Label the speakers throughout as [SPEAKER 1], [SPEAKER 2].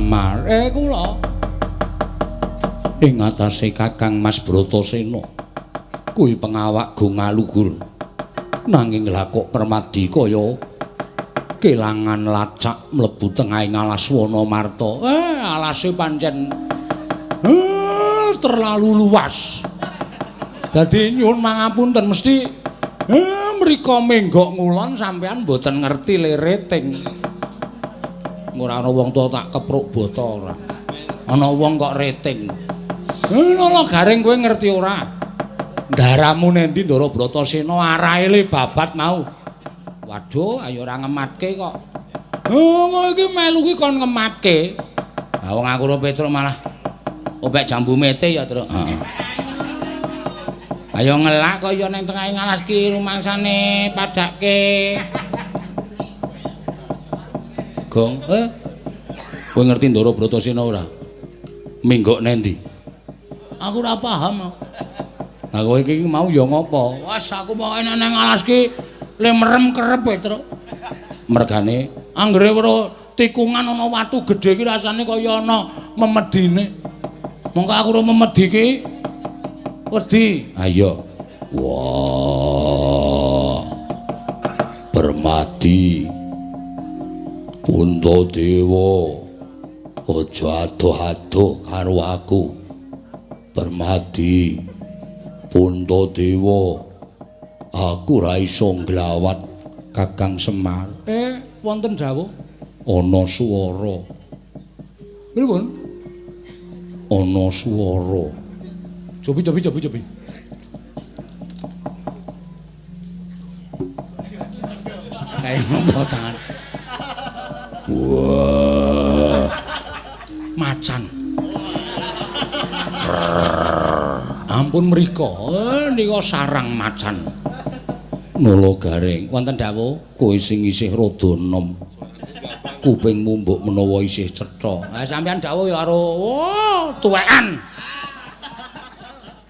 [SPEAKER 1] Semar. Kula ing atase Kakang Mas Bratasena kuwi pengawak go ngaluhur. Nanging lha kok Permadi kaya kelangan lacak mlebu tengahing alas Wanamarta. Alase pancen terlalu luas. Dadi nyuwun mangapunten mesti mriko menggok ngulon sampean mboten ngerti liriting. Ora ana wong tuwa tak kepruk bata ora. Ana wong kok riting. Nala Garing kowe ngerti ora? Ndaramu nendi Ndara Bratasena arahe le babat mau. Waduh, ayo ora ngematke kok. Kowe iki melu ki kon ngematke. Ha wong aku karo Petruk malah ombek jambu mete ya, Truk. Heeh. Ayo ngelak kaya ning tengahing alas ki rumangsane padake. Gong, kowe ngerti Ndara Bratasena ora? Minggok nendi? Aku ora paham. Lah kowe iki mau ya ngopo? Wes aku pokoke nang alas ki le merem kerep, Truk. Mergane anggere weruh tikungan ana watu gedhe ki rasane kaya ana memedine. Mongko aku ora memedi ki wedi. Ayo. Wah. Permadi. Puntadewa. Aja adoh-adoh karo aku. Permadi. Puntadewa. Aku ra iso nglawat Kakang Semar. Wonten dawuh ana swara. Pripun? Ana swara. Cobi. Kayak ngopo tangan. Wah. Macan. Ampun mriko, nika sarang macan. Nala Garing, wonten dawuh kowe sing isih rada enom. Kupingmu mbok menawa isih cetha. Ha sampeyan dawuh ya karo tuwekan.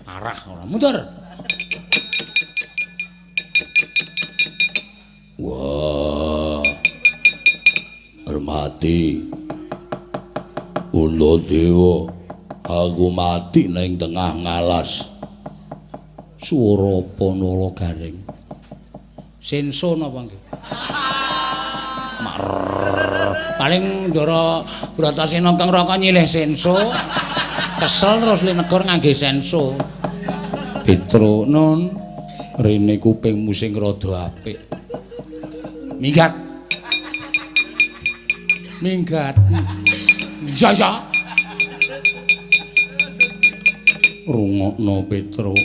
[SPEAKER 1] Arah ora mundur. Wah. Permati. Puntadewa, aku mati ning tengah ngalas. Swara apa Nala Garing? Senso napa nggih? Paling Ndara Bratasena kang raka nyilih senso. Kesel terus li negor ngangge senso. Petruk nun rene kupingmu sing rada apik. Minggat. Ya. Rungokno Petruk.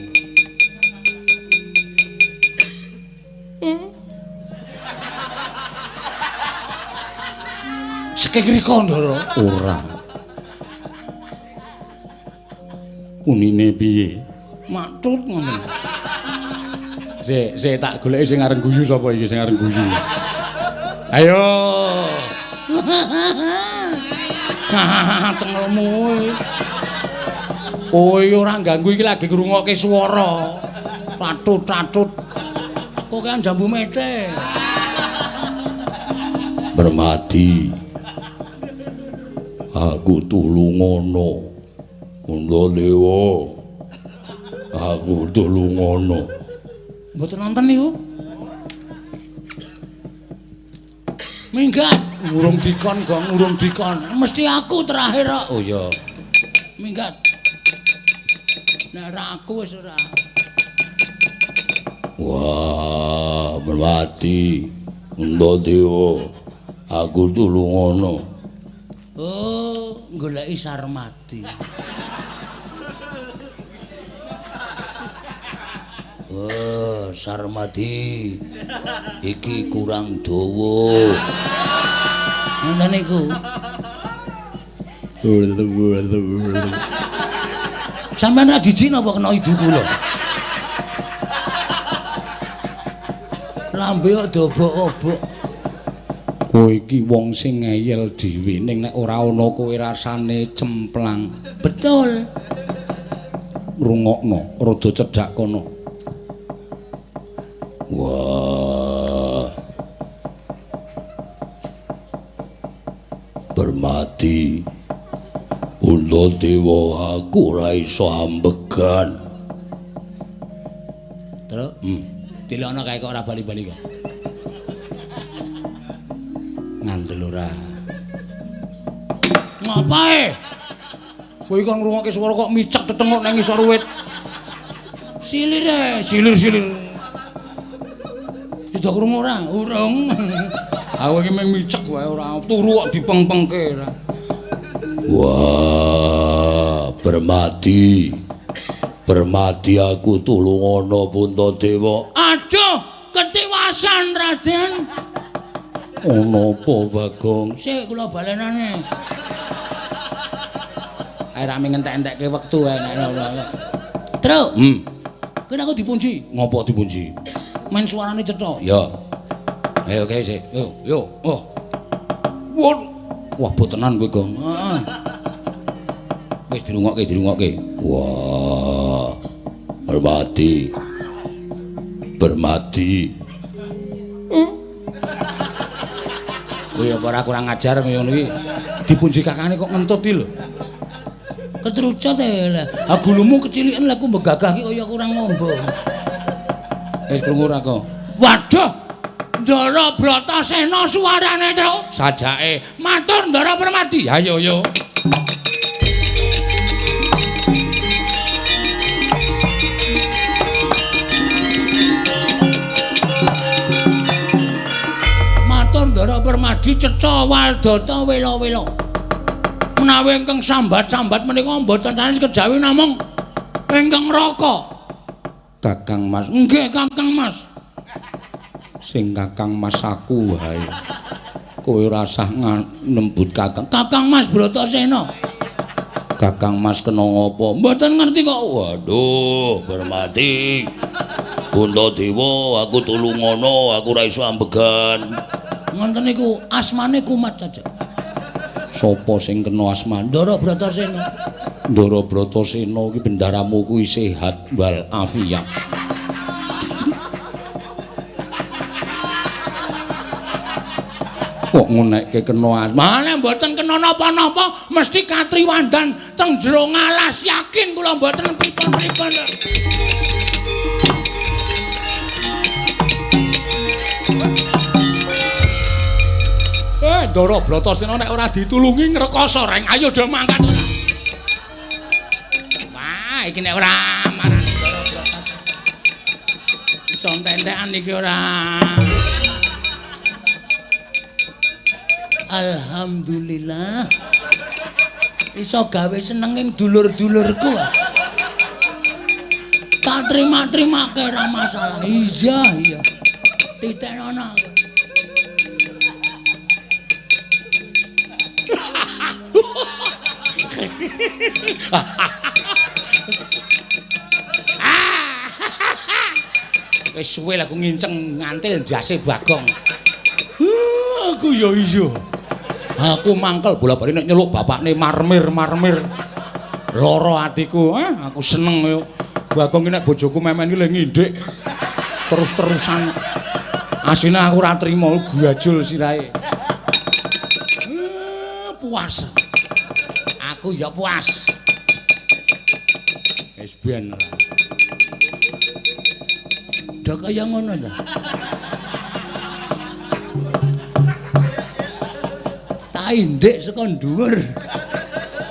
[SPEAKER 1] Sekegrika Ndara. Ora. Unine piye? Maktut ngoten. Sik tak goleki sing areng guyu sapa iki sing areng guyu. Ayo. Cengelmu. Kowe ora ganggu iki lagi ngrungokke swara. Patut-patut. Kok kan jambu mete. Permadi. Aku tulungono. Puntadewa. Aku tulungono. Mboten nonton niku. Minggat. Urung dikon, Gong, urung dikon. Mesti aku terakhir kok. Oh iya. Minggat. Nek ora aku wis ora. Wah, Permadi. Puntadewa. Aku tulungono. Oh, goleki Sarmadi. Oh, Sarmadi. Iki kurang dawa. Ngoten niku. Sampeyan ra jijik napa kena idu kula? Lambe kok dobok-obok. Kowe iki wong sing ngeyel dhewe ning nek ora ana kowe rasane cemplang. Betul. Rungokno, rada cedhak kono. Wah. Permadi. Puntadewa aku ora iso ambegan. Terus? Dilokno kae kok ora bali-bali kok. Ngandel ora. Ngapae? Kowe iki ngrungokke swara kok micek tetengok nang ngisor wit. Silir. Sudah krungu ora? Urung. Aku iki mung micek wae ora turu kok dipeng-pengke ora. Wah, Permati aku tulungono Puntadewa. Aduh, ketiwasan Raden. Ono apa Bagong? Sik kula balenane. Ae ra ngentek-entekke wektu ae nek. Truk. Kene aku dipunci. Ngopo dipunci? Men suarane cetha. Ya. Ayo oke sik. Yo. Oh. Wah, botenan kowe, Gong. Heeh. Wis dirungokke. Wah. Permati. Kowe ora kurang ajar ngono iki. Dipunji kakane kok ngentut iki lho. Ketrucut e lho. Ha gulumu keciliken lha ku mbegagah ki kaya kurang ngombo. Wis krungu ra kok. Waduh. Ndara Bratasena suarane, Truk. Sajake matur Ndara Permati. Ayo yo. Matur Ndara Permati cetha Waldata wela-wela. Menawi ingkang sambat-sambat menika mboten sanes kejawi namung ingkang raka. Kakang Mas. Nggih, Kakang Mas. Sing Kakang Mas aku wae. Kowe ora usah nembut Kakang. Kakang Mas Bratasena. Kakang Mas kena ngapa? Mboten ngerti kok. Waduh, Permati. Puntadewa aku tulungono, aku ora iso ambegan. Ngoten niku asmane kumat saja. Sapa sing kena asmane? Ndara Bratasena. Ndara Bratasena iki bendaramu kuwi sehat wal afiat. Kok ngunekke kena asmane mboten kena napa-napa, mesti katriwandan teng jero ngalas, yakin kula mboten pripun-pripun. Ndara Bratasena nek ora ditulungi ngrekoso reng. Ayo do mangkat ora. Wah, iki nek ora marani Ndara Bratasena. Iso entek-entekan iki ora. Alhamdulillah. Iso gawe senenging dulur-dulurku. Tak terima-terimake ora masalah. Iya. Titekno. Wis suwe aku nginceng ngantil ndase Bagong. Aku ya iya. Aku mangkel bola-bali nek nyeluk bapakne marmir. Lara atiku, aku seneng yo. Bagong iki nek bojoku memen iki le ngindik. Terus-terusan. Asine aku ora trima guajul sirahe. Puas. Aku ya puas. Wis ben. Dak kaya ngono ta. Tak indik saka dhuwur.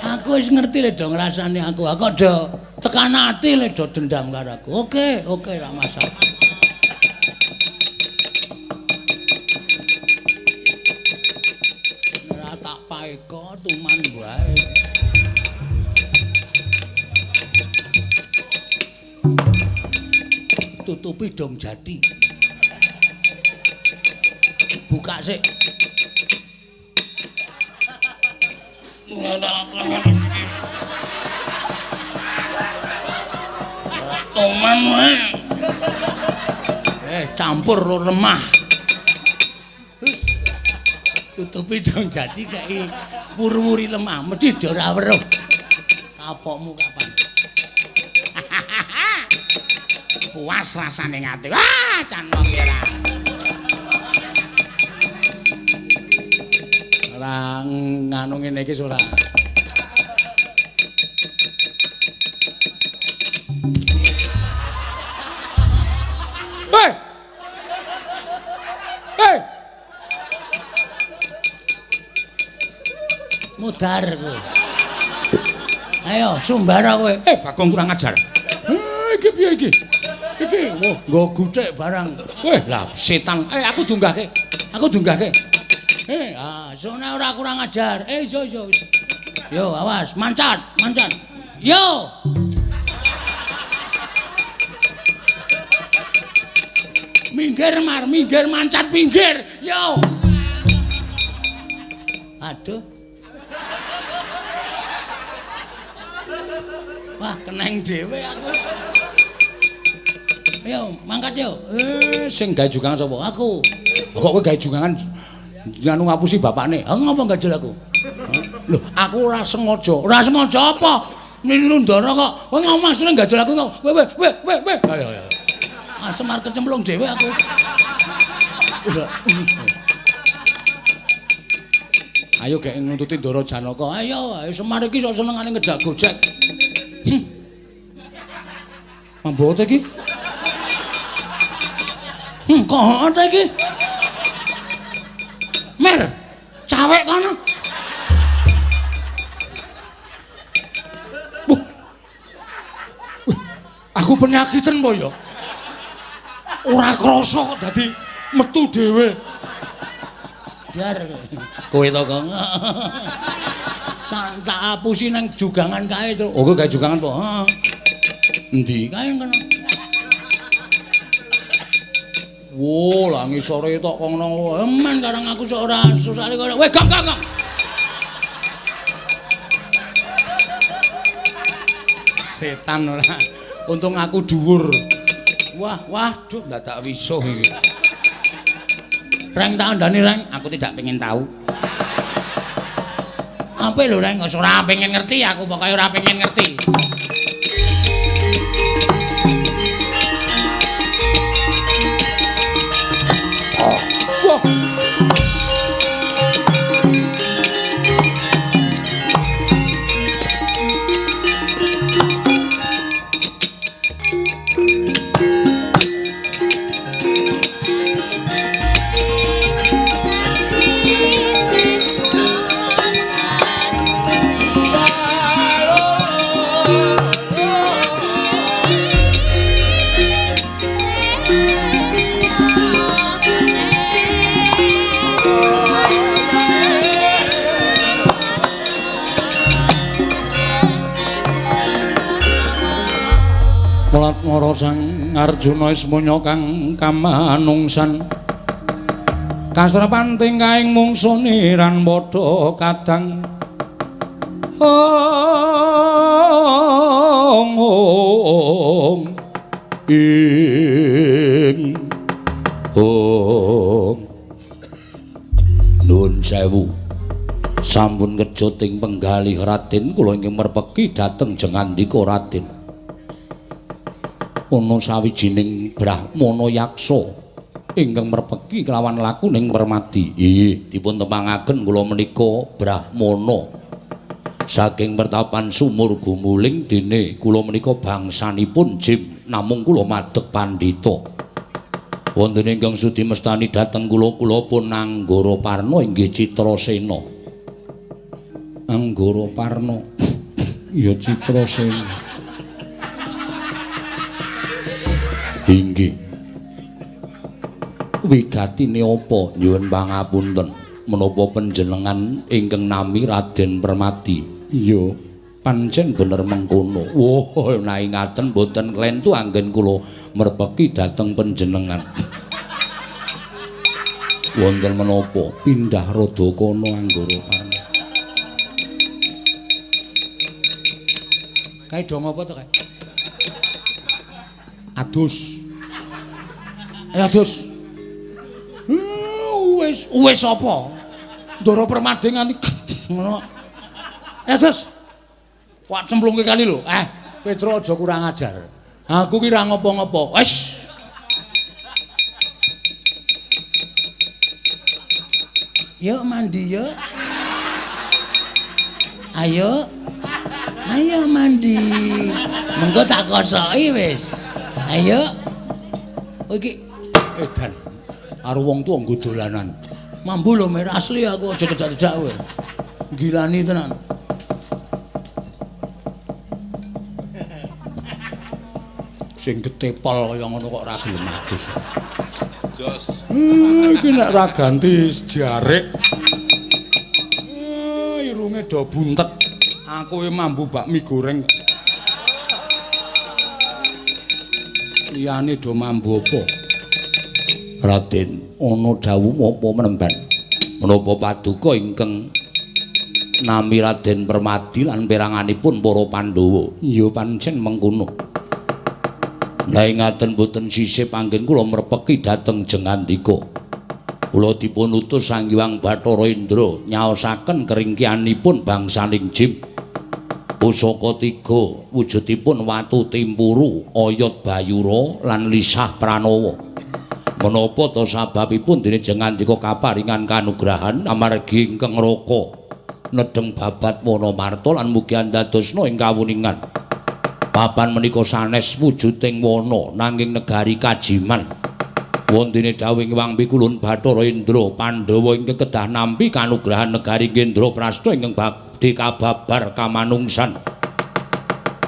[SPEAKER 1] Aku wis ngerti le do ngrasani aku. Aku do tekan ati le do dendam karo aku. Oke, ora masalah. Ora tak paeka tuman wae. Tutupi dong jati. Buka sik. Toman wae. Campur lemah. Wis. Tutupi dong jati kei purwuri lemah, mesti ora weruh. Kapokmu kapan? Puas rasane ngati. Wah, can wong kira. Ora nganu ngene iki ora. Hei. Hei.
[SPEAKER 2] Mudar kowe. Ayo sumbar kowe.
[SPEAKER 1] Bagong kurang ajar. Iki piye iki? Iki nggo guthik barang. Lah setan. Aku dunggahke. Aku dunggahke.
[SPEAKER 2] Sone ora kurang ajar. Iso. Yo, awas, mancat. Yo. Minggir mancat pinggir. Yo. Aduh. Wah, keneng dhewe aku. Ayo, mangkat yo.
[SPEAKER 1] Sing gawe jugangan sapa?
[SPEAKER 2] Aku.
[SPEAKER 1] Kok kowe gawe jugangan nganu ngapusi bapakne?
[SPEAKER 2] Ngopo gajul aku?
[SPEAKER 1] Lho, aku ora sengaja. Ora sengaja apa? Niru ndara kok. Kowe ngomong maksudnya gajul aku kok. Weh. Ayo.
[SPEAKER 2] Semar kecemplung dhewe aku.
[SPEAKER 1] Ayo gek nuntuti Ndara Janaka.
[SPEAKER 2] Ayo, Semar iki sok senengane ngejak gojek.
[SPEAKER 1] Mambote iki?
[SPEAKER 2] Kok ngono iki? Mer, cawek kono.
[SPEAKER 1] Aku penyakitan po ya. Ora krasa kok dadi metu dhewe.
[SPEAKER 2] Dar. Kowe to kok. Tak apusi nang jugangan kae to.
[SPEAKER 1] Oh, kowe gawe jugangan po?
[SPEAKER 2] Heeh.
[SPEAKER 1] Endi?
[SPEAKER 2] Kae kono.
[SPEAKER 1] Wo, lah ngisore tok kono.
[SPEAKER 2] Eman karang aku sok ora susale kono. Weh, gak.
[SPEAKER 1] Setan ora. Untung aku dhuwur. Waduh, lah tak wisuh iki.
[SPEAKER 2] Reng tak andani reng,
[SPEAKER 1] Aku tidak pengen tahu.
[SPEAKER 2] apa lho reng ora pengen ngerti aku pokoke ora pengen ngerti.
[SPEAKER 1] Wah. Mara Sang Arjuna Ismanya kang kamanungsan kasrepanting kaing mungsune ran padha kadang Nuwun sewu sampun kejoting penggalih Raden kula ingkang merpeki dhateng jengandika Raden ana sawijining brahmana yaksa ingkang merpeki kelawan lakuning permati. Nggih, dipun tepangaken kula menika brahmana saking pertapan sumur gumuling dene kula menika bangsanipun jim namung kula madheg pandhita. Wonten ingkang sudi mestani dhateng kula pun Anggara Parna inggih Citrasena. Anggara Parna. Ya Citrasena. Inggih. Wigatine apa? Nyuwun pangapunten. Menapa panjenengan ingkang nami Raden Permati? Iya, pancen bener mengkono. Wah, nai ngaten boten klentu anggen kula merpeki dhateng panjenengan. Wonten menapa? Pindah rada kono Anggara Parna. Kae dong apa to kae? Adus. Adus. Wis apa? Ndara Permadi nganti ngono. Adus. Wak cemplungke kali lho. Petra aja kurang ajar. Aku ki ra ngopo-ngopo. Wis. Yuk mandi yuk. Ayo.
[SPEAKER 2] Ayo mandi. Mengko tak kosoki wis. Ayo. Oh iki
[SPEAKER 1] edan. Karo wong tuwa nggo dolanan. Mambu lho mer asli aku aja cedak-cedak kowe. Gilani tenan. Sing ketepol kaya ngono kok ora gelem adus. Jos. Iki nek ora ganti jarik. Irunge do buntet. Aku mambu bakmi goreng. Liyane do mambu apa? Raden, ana dawuh apa menemban? Menapa paduka ingkang nami Raden Permadi lan peranganipun para Pandhawa? Iya pancen mengkono. Lah ngaten boten sisih panggen kula mrepeki dhateng Jengandika. Kula dipun utus Sang Hyang Bathara Indra nyaosaken keringkianipun bangsaning Jim. Pusaka 3 wujudipun watu timpuru, oyot bayura lan lisah pranawa. Menapa to sababipun dene Jengandika kaparingan kanugrahan amargi ingkang ngraka nedeng babat Wonomarta lan mugi andadosna ing kawuningan. Papan menika sanes wujuding wana nanging negari kajiman. Wondene dawuh Hyang Pikulun Bathara Indra Pandhawa ingkang kedah nampi kanugrahan negari Indraprastha ingkang badhe kababar kamanungsan.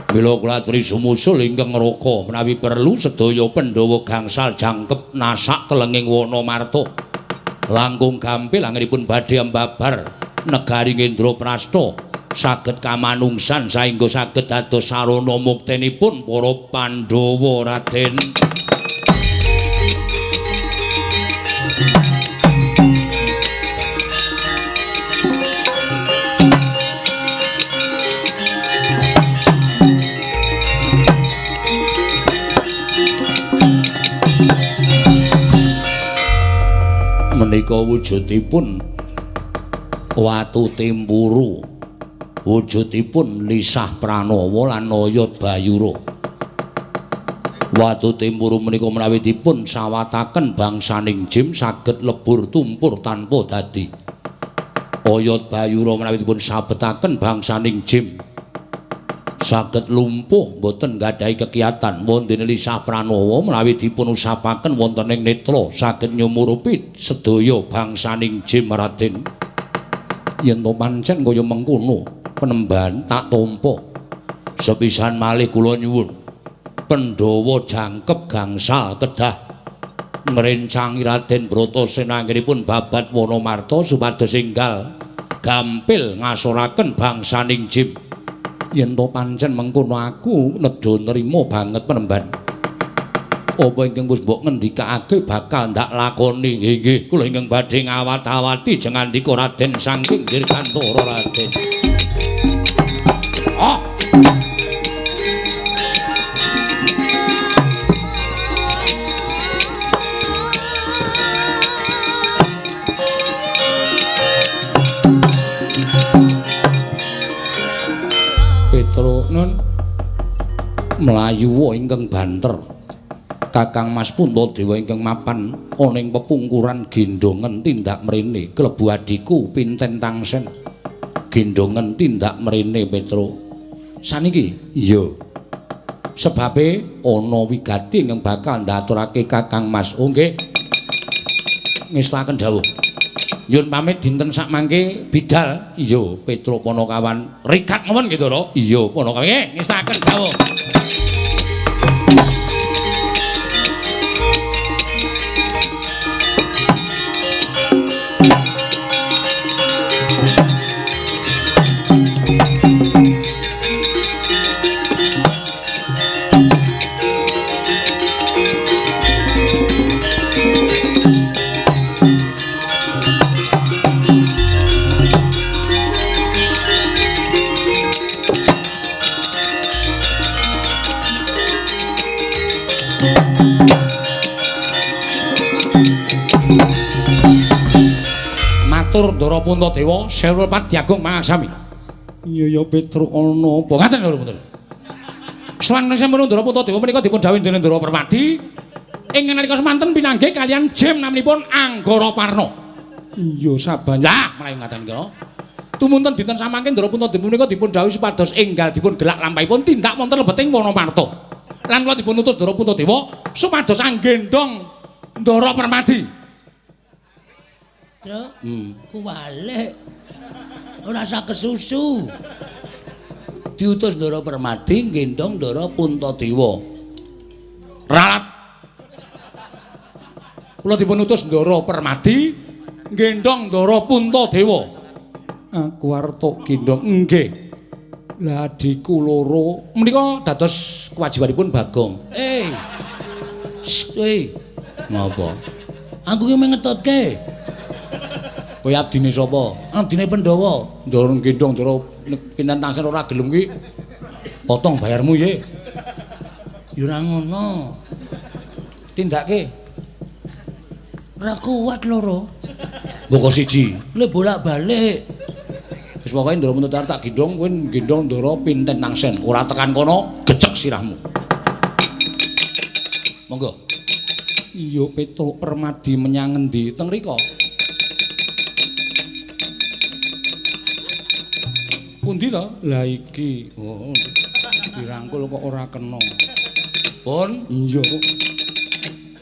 [SPEAKER 1] Mila kula aturi sumusul ingkang ngraka menawi perlu sedaya Pandhawa gangsal jangkep nasak telenging Wonomarta. Langkung gampil anggenipun badhe mbabar negari Indraprastha. Saged kamanungsan saengga saged dados sarana muktenipun para Pandhawa Raden. Menika wujudipun watu timpuru. Wujudipun lisah pranawa lan oyot bayura. Watu timpuru menika menawi dipun sawataken bangsaning Jim saged lebur tumpur tanpa dadi. Oyot bayura menawi dipun sabetaken bangsaning Jim saged lumpuh boten gadhahi kekiyatan. Wondene lisah pranawa menawi dipun usapaken wonten ing netra saged nyumurupi sedaya bangsaning Jim Raden. Yen to pancen kaya mengkono penemban tak tampa. Sepisan malih kula nyuwun Pandhawa jangkep gangsal kedah ngrencangi Raden Bratasena anggenipun babat Wonomarta supados enggal gampil ngasoraken bangsaning Jim. Yen to pancen mengkono aku nedha nrimo banget penemban. Apa ingkang wis mbok ngendikake bakal ndak lakoni. Nggih, kula ingkang badhe ngawat-awati Jengandika Raden saking Dirgantara Raden. Oh. Petro nun mlayu ingkang banter. Kakang Mas Puntadewa ingkang mapan ana ing pepungkuran gendongen tindak mrene klebu adiku Pinten Tangsen. Gendongen tindak mrene Petro. Saniki iya. Sebabe ana wigati ingkang bakal ndaturake Kakang Mas. Oh nggih. Ngestaken dawuh. Nyuwun pamit dinten sak mangke bidal. Iya, Petro Panakawan. Rikat ngawon gitu lho. Iya, Panakawan. Nggih, ngestaken dawuh. Matur Ndara Puntadewa sewu pat diagung mangasami. Iya ya Petro ana apa? Ngaten lho Putra. Sawanten sampun Ndara Puntadewa menika dipun dawuh dening Ndara Permadi ing nalika semanten pinanggih kaliyan Jim namanipun Anggara Parna. Iya saban. Lah, mlayu ngaten kira. Tumunten dinten samangke Ndara Puntadewa menika dipun dhawuhi supados enggal dipun gelak lampahipun tindak wonten lebeting Wonomarta. Lan kula dipun utus Ndara Puntadewa supados anggendhong Ndara Permadi.
[SPEAKER 2] Tru, kuwalik. Ora usah kesusu. Diutus Ndara Permadi nggendhong Ndara Puntadewa.
[SPEAKER 1] Ralat. Kula dipun utus Ndara Permadi nggendhong Ndara Puntadewa. Aku arep tok gendhong nggih. Lah adikku loro menika dados kewajibanipun Bagong.
[SPEAKER 2] Napa? Aku ki mengetutke.
[SPEAKER 1] Kowe abdine sapa?
[SPEAKER 2] Abdine Pandhawa.
[SPEAKER 1] Ndara gendhong Ndara pinten tansah ora gelem ki. Potong bayarmu ye.
[SPEAKER 2] Ya ora ngono.
[SPEAKER 1] Tindake.
[SPEAKER 2] Ora kuat loro.
[SPEAKER 1] Mboko siji.
[SPEAKER 2] Lek bolak-balik.
[SPEAKER 1] Wis pokoke Ndara Puntadewa tak gendhong kowe gendhong Ndara pinten nangsen. Ora tekan kono gecek sirahmu. Monggo. Iya Petruk Permadi menyang endi? Teng rika. Pundi to? Lah iki. Oh, dirangkul kok ora kena. Pun? Iya.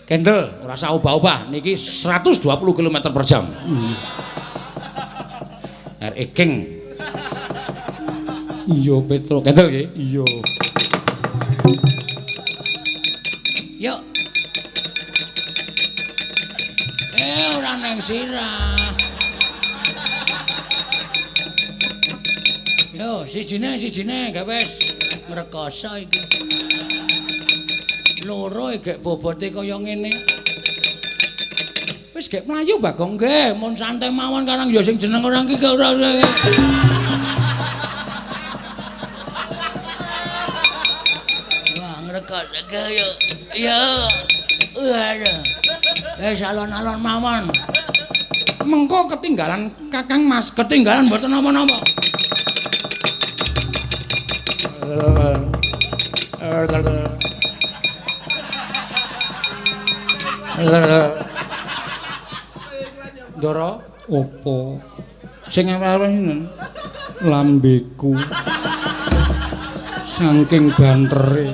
[SPEAKER 1] Kendel, ora usah obah-obah. Niki 120 km/jam. RE King. Iya Petruk. Kendel nggih? Iya.
[SPEAKER 2] Yuk. Ora nang sirah. Yo, sijine gak wis ngrekoso iki. Loro gek bobote kaya ngene. Wis gek mlayu Bagong nggih, mun santai mawon karang ya sing jeneng orang iki ora. Wah, ngrekoso yo. Yo. Waduh. Wis alon-alon mawon.
[SPEAKER 1] Mengko ketinggalan Kakang Mas, ketinggalan mboten napa-napa. Ndara, opo? Sing eweh-ewen lambeku. Saking bantere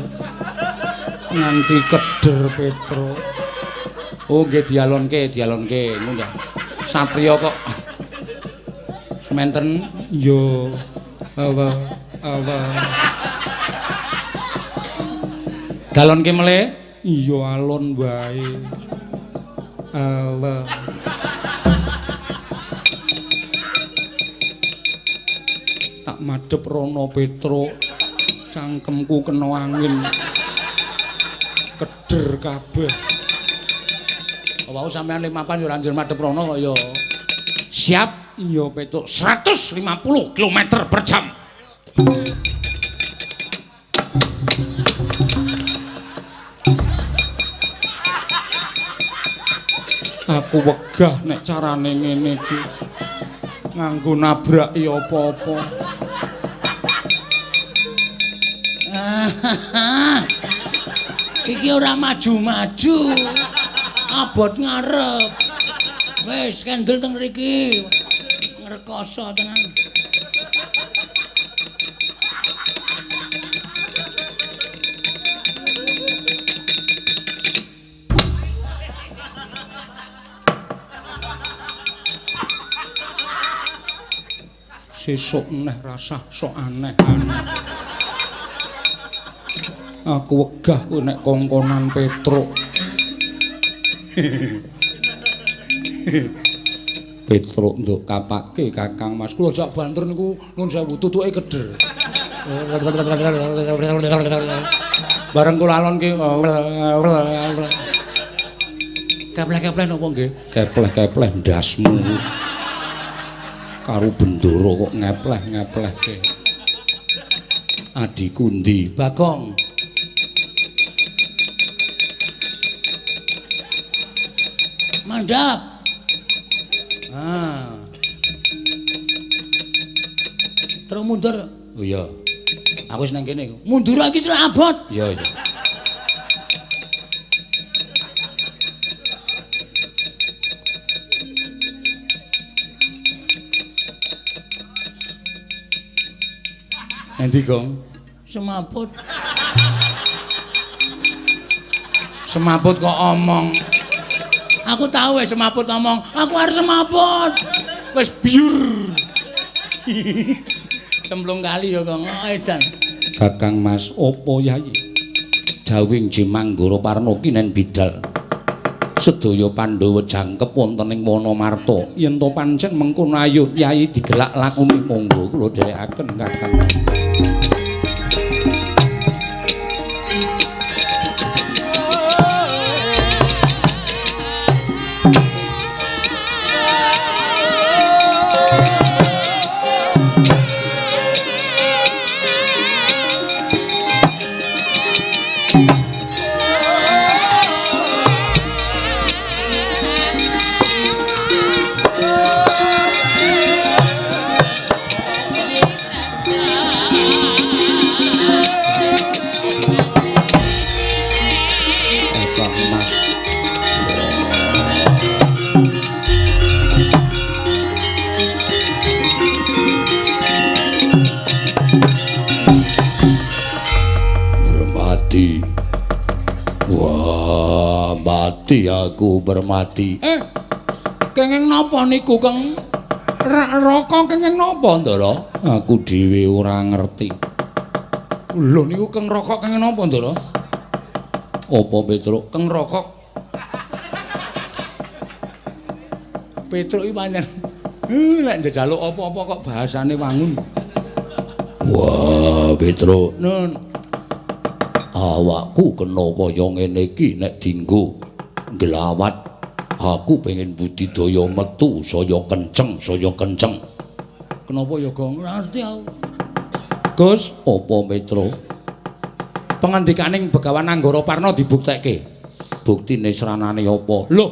[SPEAKER 1] nganti keder Petruk. Oh nggih dialonke. Ngono Satriya kok. Sementen yo awa. Dalonke melih? Iya alon wae. Allah. Tak madhep rono Petruk. Cangkemku kena angin. Keder kabeh. Wau sampean limapan yo ora njur madhep rono kok ya. Siap? Iya Petruk. 150 km/jam. Aku wegah nek carane ngene iki. Nganggo nabraki apa-apa.
[SPEAKER 2] Iki ora maju-maju. Abot ngarep. Wis kendel teng mriki. Ngrekoso tenan.
[SPEAKER 1] Sesuk neh rasah sok aneh. Aku wegah kowe nek kongkonan Petruk. Petruk nduk kapake Kakang Mas. Kula jak banter niku nuwun sewu tutuke keder. Bareng kula alon ki kepleh-kepleh napa nggih? Kepleh-kepleh ndasmu. Karo bendoro kok ngepleh-ngeplehke. Adiku ndi? Bagong.
[SPEAKER 2] Mandap. Terus mundur.
[SPEAKER 1] Oh iya. Aku wis nang kene iku.
[SPEAKER 2] Mundur lagi selabot.
[SPEAKER 1] Iya. Endi, Gong?
[SPEAKER 2] Semaput.
[SPEAKER 1] Semaput kok omong.
[SPEAKER 2] Aku tahu wis semaput omong. Aku harus semaput.
[SPEAKER 1] Wis biur.
[SPEAKER 2] Semblung kali ya, Kang. Edan.
[SPEAKER 1] Kakang Mas, opo Yayi? Dawing Jimanggara Parna kinen bidal. Sedaya Pandhawa jangkep wonten ing Wonomarta. Yen to pancen mengkono ayo Yayi digelak lakune monggo kula dherekaken Kakang. Wah, mati aku bermati.
[SPEAKER 2] Kenging napa niku, Kang? Raka kenging napa, Ndara?
[SPEAKER 1] Aku dhewe ora ngerti.
[SPEAKER 2] Lho niku Kang Raka kenging napa, Ndara?
[SPEAKER 1] Apa Petruk?
[SPEAKER 2] Kang Raka. Petruk iki pancen nek njaluk apa-apa kok bahasane wangun.
[SPEAKER 1] Wah, Petruk.
[SPEAKER 2] Nun.
[SPEAKER 1] Awakku kena kaya ngene iki nek dienggo nglawat. Aku pengen budidaya metu saya kenceng, saya kenceng.
[SPEAKER 2] Kenapa ya, Gong? Ngerti aku.
[SPEAKER 1] Gus, apa Petruk?
[SPEAKER 2] Pangandikaning Begawan Anggara Parna dibuktekke.
[SPEAKER 1] Buktine sranane apa?
[SPEAKER 2] Lho,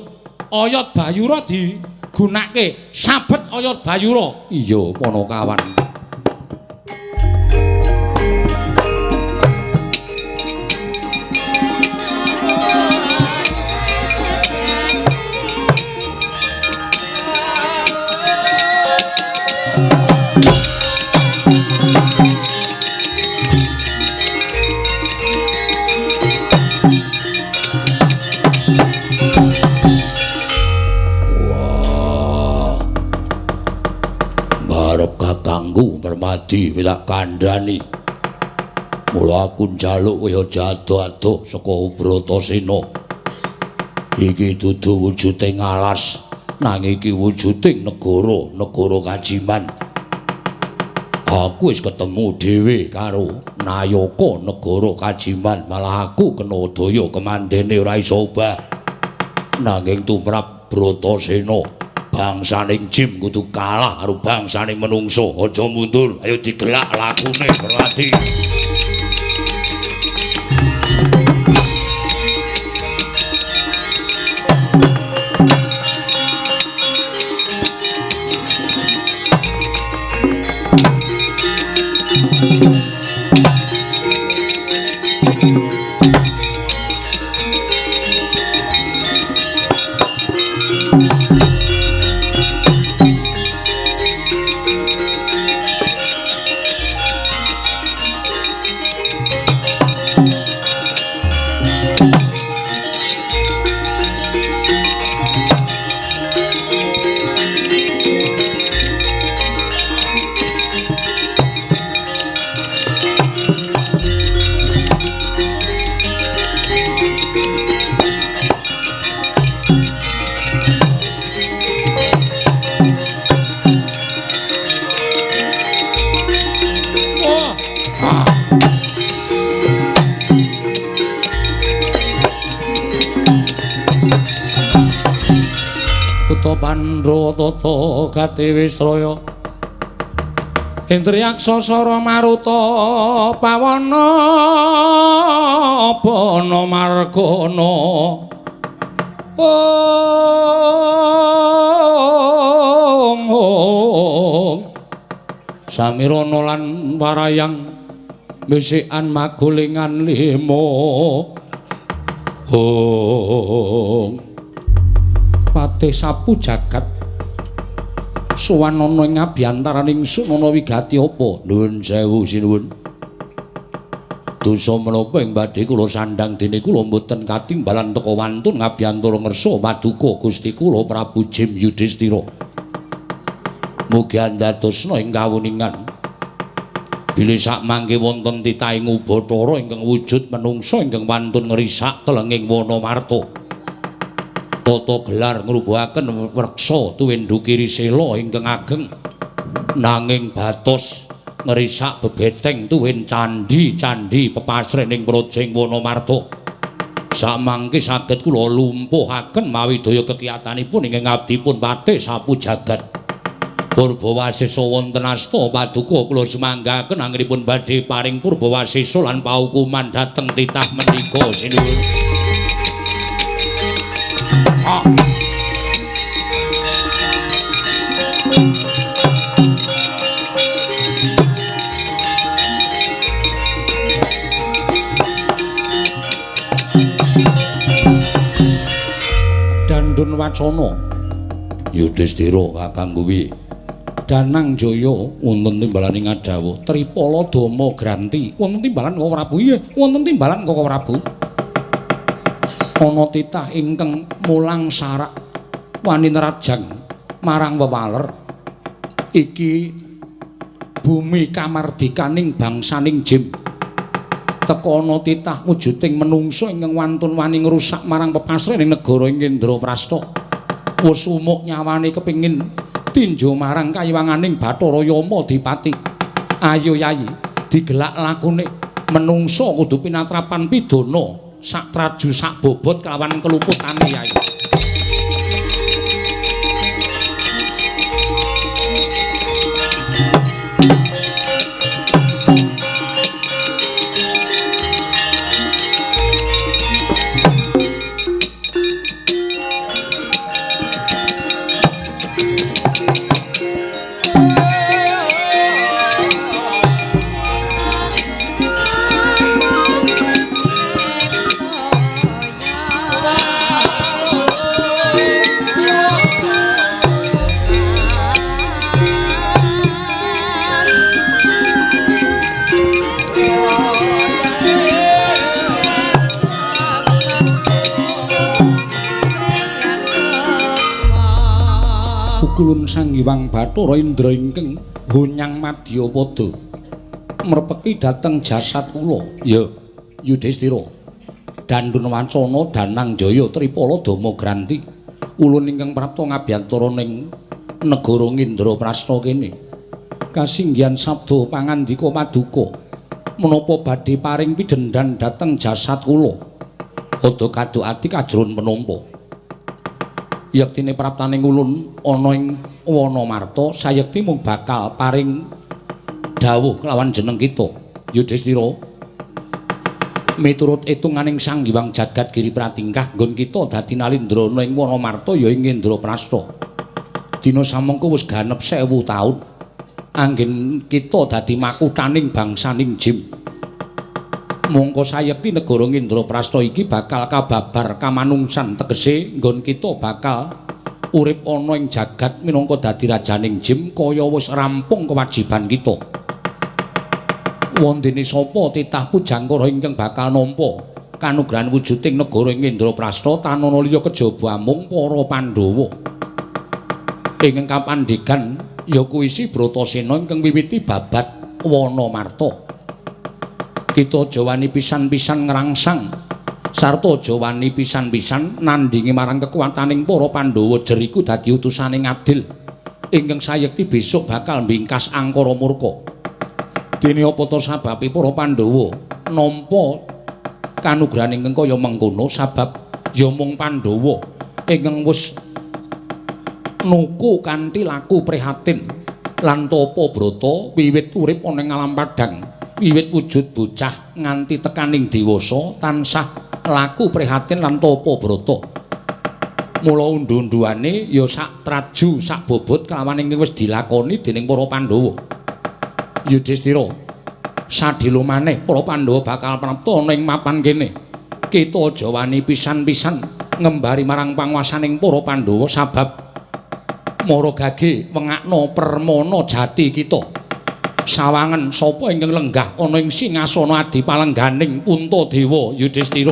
[SPEAKER 2] oyot Bayura digunakake. Sabet oyot Bayura.
[SPEAKER 1] Iya, Panakawan. Kakangku Permadi tak kandhani. Mula aku njaluk kaya jado-ado saka Bratasena. Iki dudu wujuding alas, nanging iki wujuding negara kajiman. Aku wis ketemu dhewe karo nayaka negara kajiman, malah aku kena daya kemandene ora iso obah. Nanging tumrap Bratasena bangsaning jim kudu kalah karo bangsaning menungso. Aja mundur, ayo digelak lakune Permadi. Pandhawa tata Gatiwisraya Indriyaksa Sara Maruta Pawana Bana Margana Samirana lan Warayang Misikan Magulingan Lima Patih sapu jagat sowan ana ing abyantaraning Sunana wigati apa? Nuwun sewu sinuwun. Dosa menapa ing badhe kula sandhang dene kula mboten katimbalan teka wantun ngabiyantara ngersa paduka Gusti kula Prabu Jim Yudhistira. Mugi andadosna ing kawuningan bilih sak mangke wonten titahing Ubathara ingkang wujud menungsa ingkang wantun ngrisak telenging Wanamarta. Tata gelar ngrubuhaken weksa tuwindhu kiri sela ingkang ageng nanging batos ngerisak bebeteng tuwin candhi-candhi pepasrening Projeng Wanamarta. Samangke saged kula lumpuhaken mawi daya kekiyatanipun ingkang abdipun patih sapu jagat. Purbawasesa wonten asta paduka kula sumanggaken anggenipun badhe paring purbawasesa lan paukuman dhateng titah menika sinuwun. Dandun Wacana Yudhistira kakang kuwi Danang Jaya wonten timbalaning Adawa Tripala Dama Granti wonten timbalan Koko Prabu iya wonten timbalan Koko Prabu ana titah ingkang mulang sarak wani nerajang marang wewaler iki bumi kamardikaning bangsaning Jim teka ana titah wujuding menungsa ingkang wantun wani ngrusak marang pepasrening negara ing Indraprastha wis umuk nyawane kepingin tinju marang kayiwanganing Bathara Yama Dipati. Ayo Yayi digelak lakune menungsa kudu pinatrapan pidana sak traju sak bobot kelawan keluputane Yayi. Kulun Sang Hyang Bathara Indra ingkang gonyang Madyapada mrepeki dhateng jasad kula. Ya, Yudhistira. Dandun Wacana Danang Jaya Tripala Dama Granti. Ulun ingkang prapta ngabiyantara ning negara Indraprastha kene. Kasinggihan sabda pangandika paduka. Menapa badhe paring pidendhan dhateng jasad kula? Ada kadhokati kajron menapa? Yektine praptaning ulun ana ing Wanamarta sayekti mung bakal paring dawuh kelawan jeneng kita Yudhistira miturut itunganing Sang Hyang Jagat Giri Pratingkah nggon kita dadi nalindrana ing Wanamarta ya ing Indraprastha dina samengko wis ganep 1000 taun anggen kita dadi makuthaning bangsaning Jim mongko sayekti negara Indraprastha iki bakal kababar kamanungsan tegese nggon kita bakal urip ana ing jagat minangka dadi rajaning Jim kaya wis rampung kewajiban kita. Wondene sapa titah pujangkara ingkang bakal nampa kanugrahan wujuding negara ing Indraprastha tanana liya kejaba mung para Pandhawa. Ingkang kapandhegan ya kuwi si Bratasena ingkang wiwiti babat Wanamarta. Kita jawani pisan-pisan ngrangsang sarta jawani pisan-pisan nandhingi marang kekuwataning para Pandhawa jeriku dadi utusaning adil ingkang sayekti besok bakal mbingkas angkara murka. Dene apa to sababe para Pandhawa nampa kanugrahan ingkang kaya mengkono sabab ya mung Pandhawa ingkang wis nuku kanthi laku prihatin lan tapa brata wiwit urip ana ing alam padhang. Wiwit wujud bocah nganti tekaning dewasa tansah laku prihatin lan tapa brata. Mula undu-unduane ya sak traju sak bobot kelawan ingkang wis dilakoni dening para Pandhawa. Yudhistira, sadhela maneh para Pandhawa bakal prapta ning mapan kene. Kita aja wani pisan-pisan ngembari marang panguwasaning para Pandhawa sabab mara gage wengakna permana jati kita. sawangen sapa ingkang lenggah ana ing singasana adi palengganing Puntadewa Yudhistira.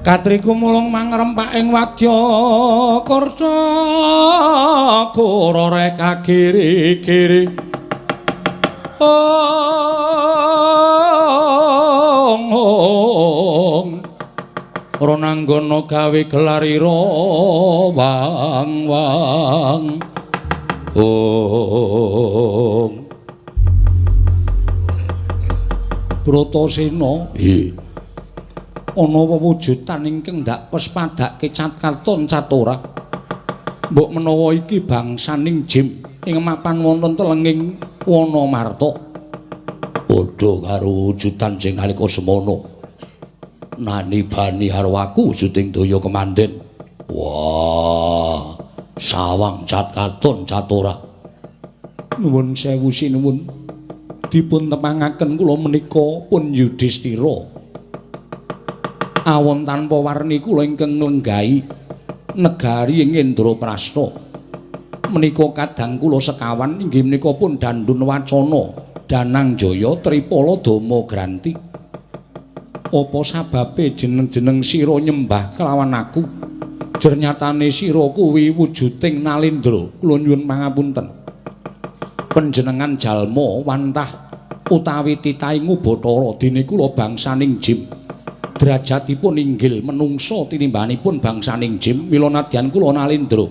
[SPEAKER 1] Katriku mulung mangrempak ing wadya karsa kurore kagiri-giri ora nanggono gawe gelarira wang-wang Bratasena ana wewujudan ingkang ndak pespadake Catkarton Catora. Mbok menawa iki bangsaning jim ing mapan wonten telenging Wanamarta. Padha karo wujudan sing nalika semono. Nani bani arwaku wujuding daya kemanden. Wah, sawang Catkarton Catora. Nuwun sewu sinuwun. Dipun tepangaken kula menika pun Yudhistira. Awon tanpa warni kula ingkang nglenggahi negari ing Indraprastha. Menika kadang kula sekawan inggih menika pun Dandun Wacana, Danangjaya, Tripala Dama Granti. Apa sababe jeneng-jeneng sira nyembah kelawan aku? Jernyatane sira kuwi wujuding Nalendra. Kula nyuwun pangapunten. Panjenengan jalma wantah utawi titaing Bathara dene kula bangsaning jim. Derajatipun inggil menungsa tinimbanipun bangsaning jim mila nadyan kula Nalendra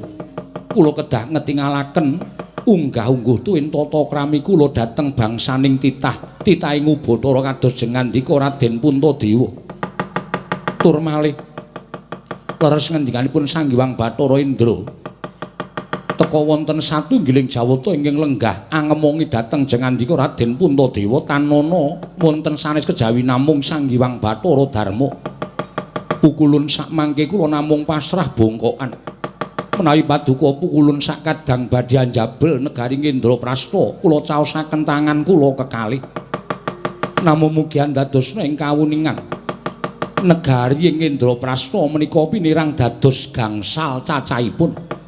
[SPEAKER 1] kula kedah ngetingalaken unggah-ungguh tuwin tata krami kula dhateng bangsaning titahing Bathara kados jengandika Raden Puntadewa tur malih leres ngendikanipun Sang Hyang Bathara Indra teka wonten satunggiling jawata ingkang lenggah angemongi dhateng jengandika Raden Puntadewa tanana wonten sanes kejawi namung Sang Hyang Bathara Darma. Pukulun sak mangke kula namung pasrah bongkokan. Menawi paduka pukulun sak kadang badhe njabel negari Indraprastha, kula caosaken tangan kula kekalih. Namung mugi andadosna ing kawuningan negari ing Indraprastha menika pinirang dados gangsal cacahipun.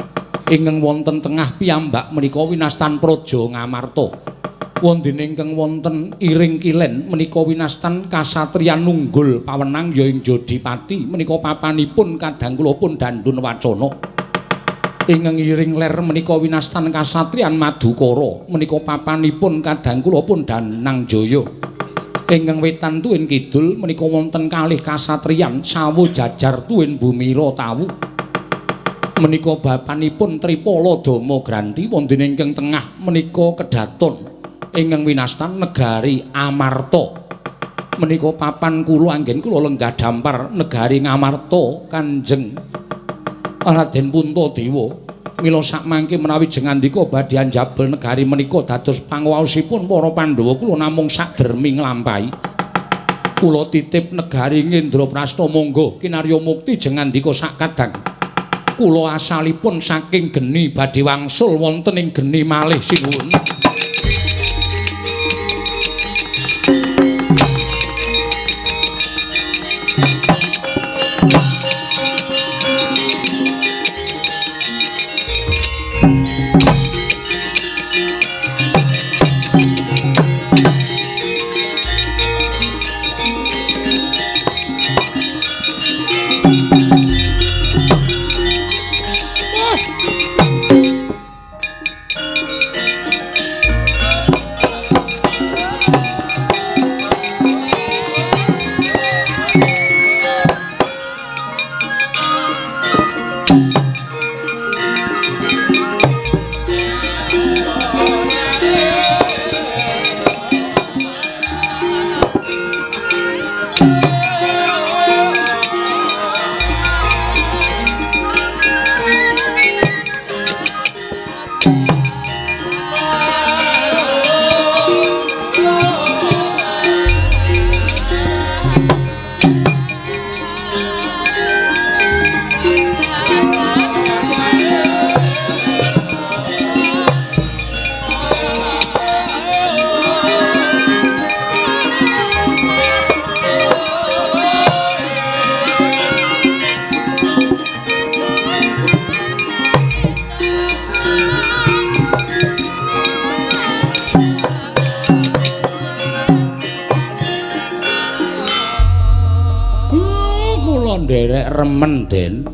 [SPEAKER 1] Ingkang wonten tengah piyambak menika winastan Praja Ngamarta. Wonten ingkang wonten iring kilen menika winastan kasatriyan nunggul pawenang ya ing Jodipati menika papanipun kadang kula pun Dandun Wacana. Ingkang iring ler menika winastan kasatriyan Madukara menika papanipun kadang kula pun Danangjaya. Ingkang wetan tuwin kidul menika wonten kalih kasatriyan Sawu Jajar tuwin Bumira Tawu. Menika bapanipun Tripala Dama Granti wonten ingkang tengah menika kedaton ingkang winastan negari Amarta. Menika papan kula anggen kula lenggah dampar negari Ngamarta Kanjeng Raden Puntadewa. Mila sakmangke menawi jengandika badhe njabel negari menika dados panguwasipun para Pandhawa kula namung sakdermi nglampahi. Kula titip negari Indraprastha monggo kinarya mukti jengandika sakadang. Kula asalipun saking geni badhe wangsul wonten ing geni malih sinuwun. Kula nderek remen, Den.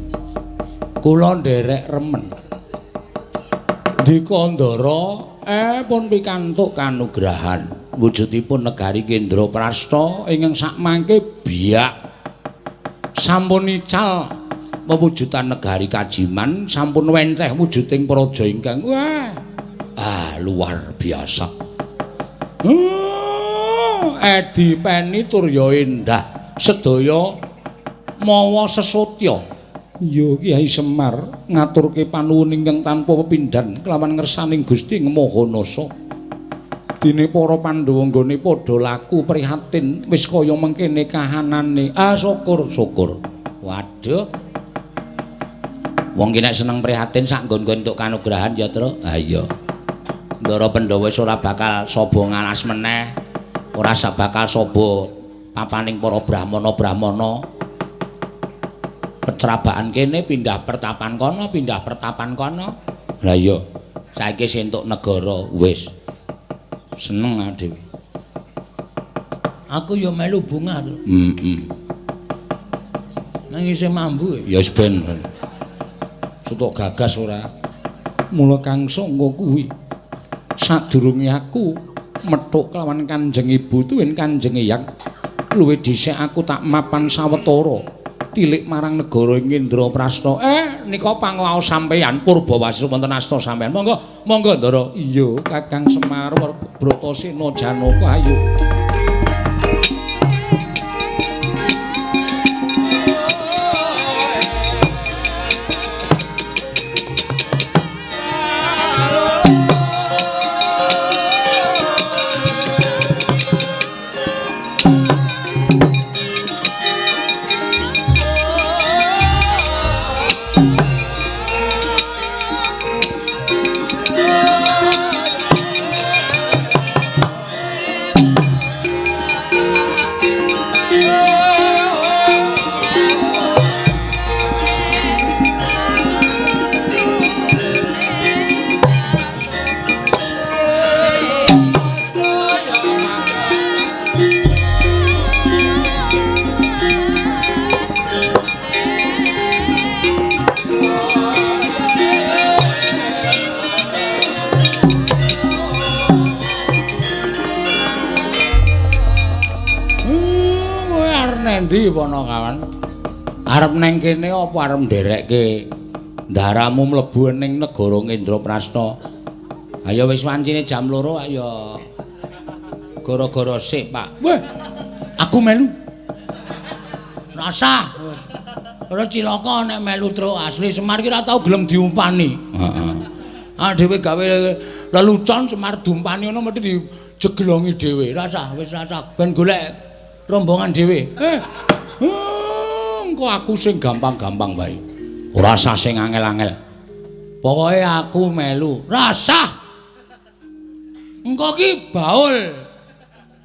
[SPEAKER 1] Kula nderek remen. Dikandara pun pikantuk kanugrahan. Wujudipun negari Kendraprasta ingkang sakmangke biak sampun ical pewujudan negari Kajiman, sampun wenteh wujuding praja ingkang luar biasa. Edi peni turya endah sedaya mawa sesotya. Ya Kyai Semar ngaturke panuwun ingkang tanpa pepindhan kelawan ngersaning Gusti Mahanasa. Dene para Pandhawa nggone padha laku prihatin wis kaya mengkene kahanane. Syukur. Waduh. Wong ki nek seneng prihatin sak nggon-nggon entuk kanugrahan ya, Tru. Ha iya. Ndara Pandhawa wis ora bakal saba ngalas meneh. Ora bakal saba papaning para brahmana-brahmana. Pecrabaan kene pindah pertapan kono. Lah iya. Saiki sing entuk negara wis. Seneng dhewe.
[SPEAKER 2] Aku ya melu bungah, Tru. Nang isih mambu.
[SPEAKER 1] Ya wis ben. Sutuk gagas ora. Mula Kang Sangga kuwi sadurunge aku methuk kelawan Kanjeng Ibu tuwin Kanjeng Eyang luwih dhisik aku tak mapan sawetara tilik marang negara Kendraprasta. Nika pangaos sampeyan Purbawasih wonten asta sampeyan. Monggo Ndara. Iya, Kakang Semar Bratasena Janaka ayo. Endi Panakawan? Arep neng kene apa arep nderekke ndaramu mlebu ning negara Kendraprasta? Ayo wis wancine jam 2 ayo. Gara-gara sik, Pak. Weh, aku melu.
[SPEAKER 2] Rasah. Ora cilaka nek melu Tru, asli Semar ki ora tau gelem diumpani.
[SPEAKER 1] Heeh.
[SPEAKER 2] Dhewe gawe lelucon Semar diumpani ngono mesti dijeglongi dhewe. Rasah, wis rasah ben golek rombongan dhewe.
[SPEAKER 1] Engko aku sing gampang-gampang wae. Ora usah sing angel-angel.
[SPEAKER 2] Pokoke aku melu. Rasah. Engko ki baul.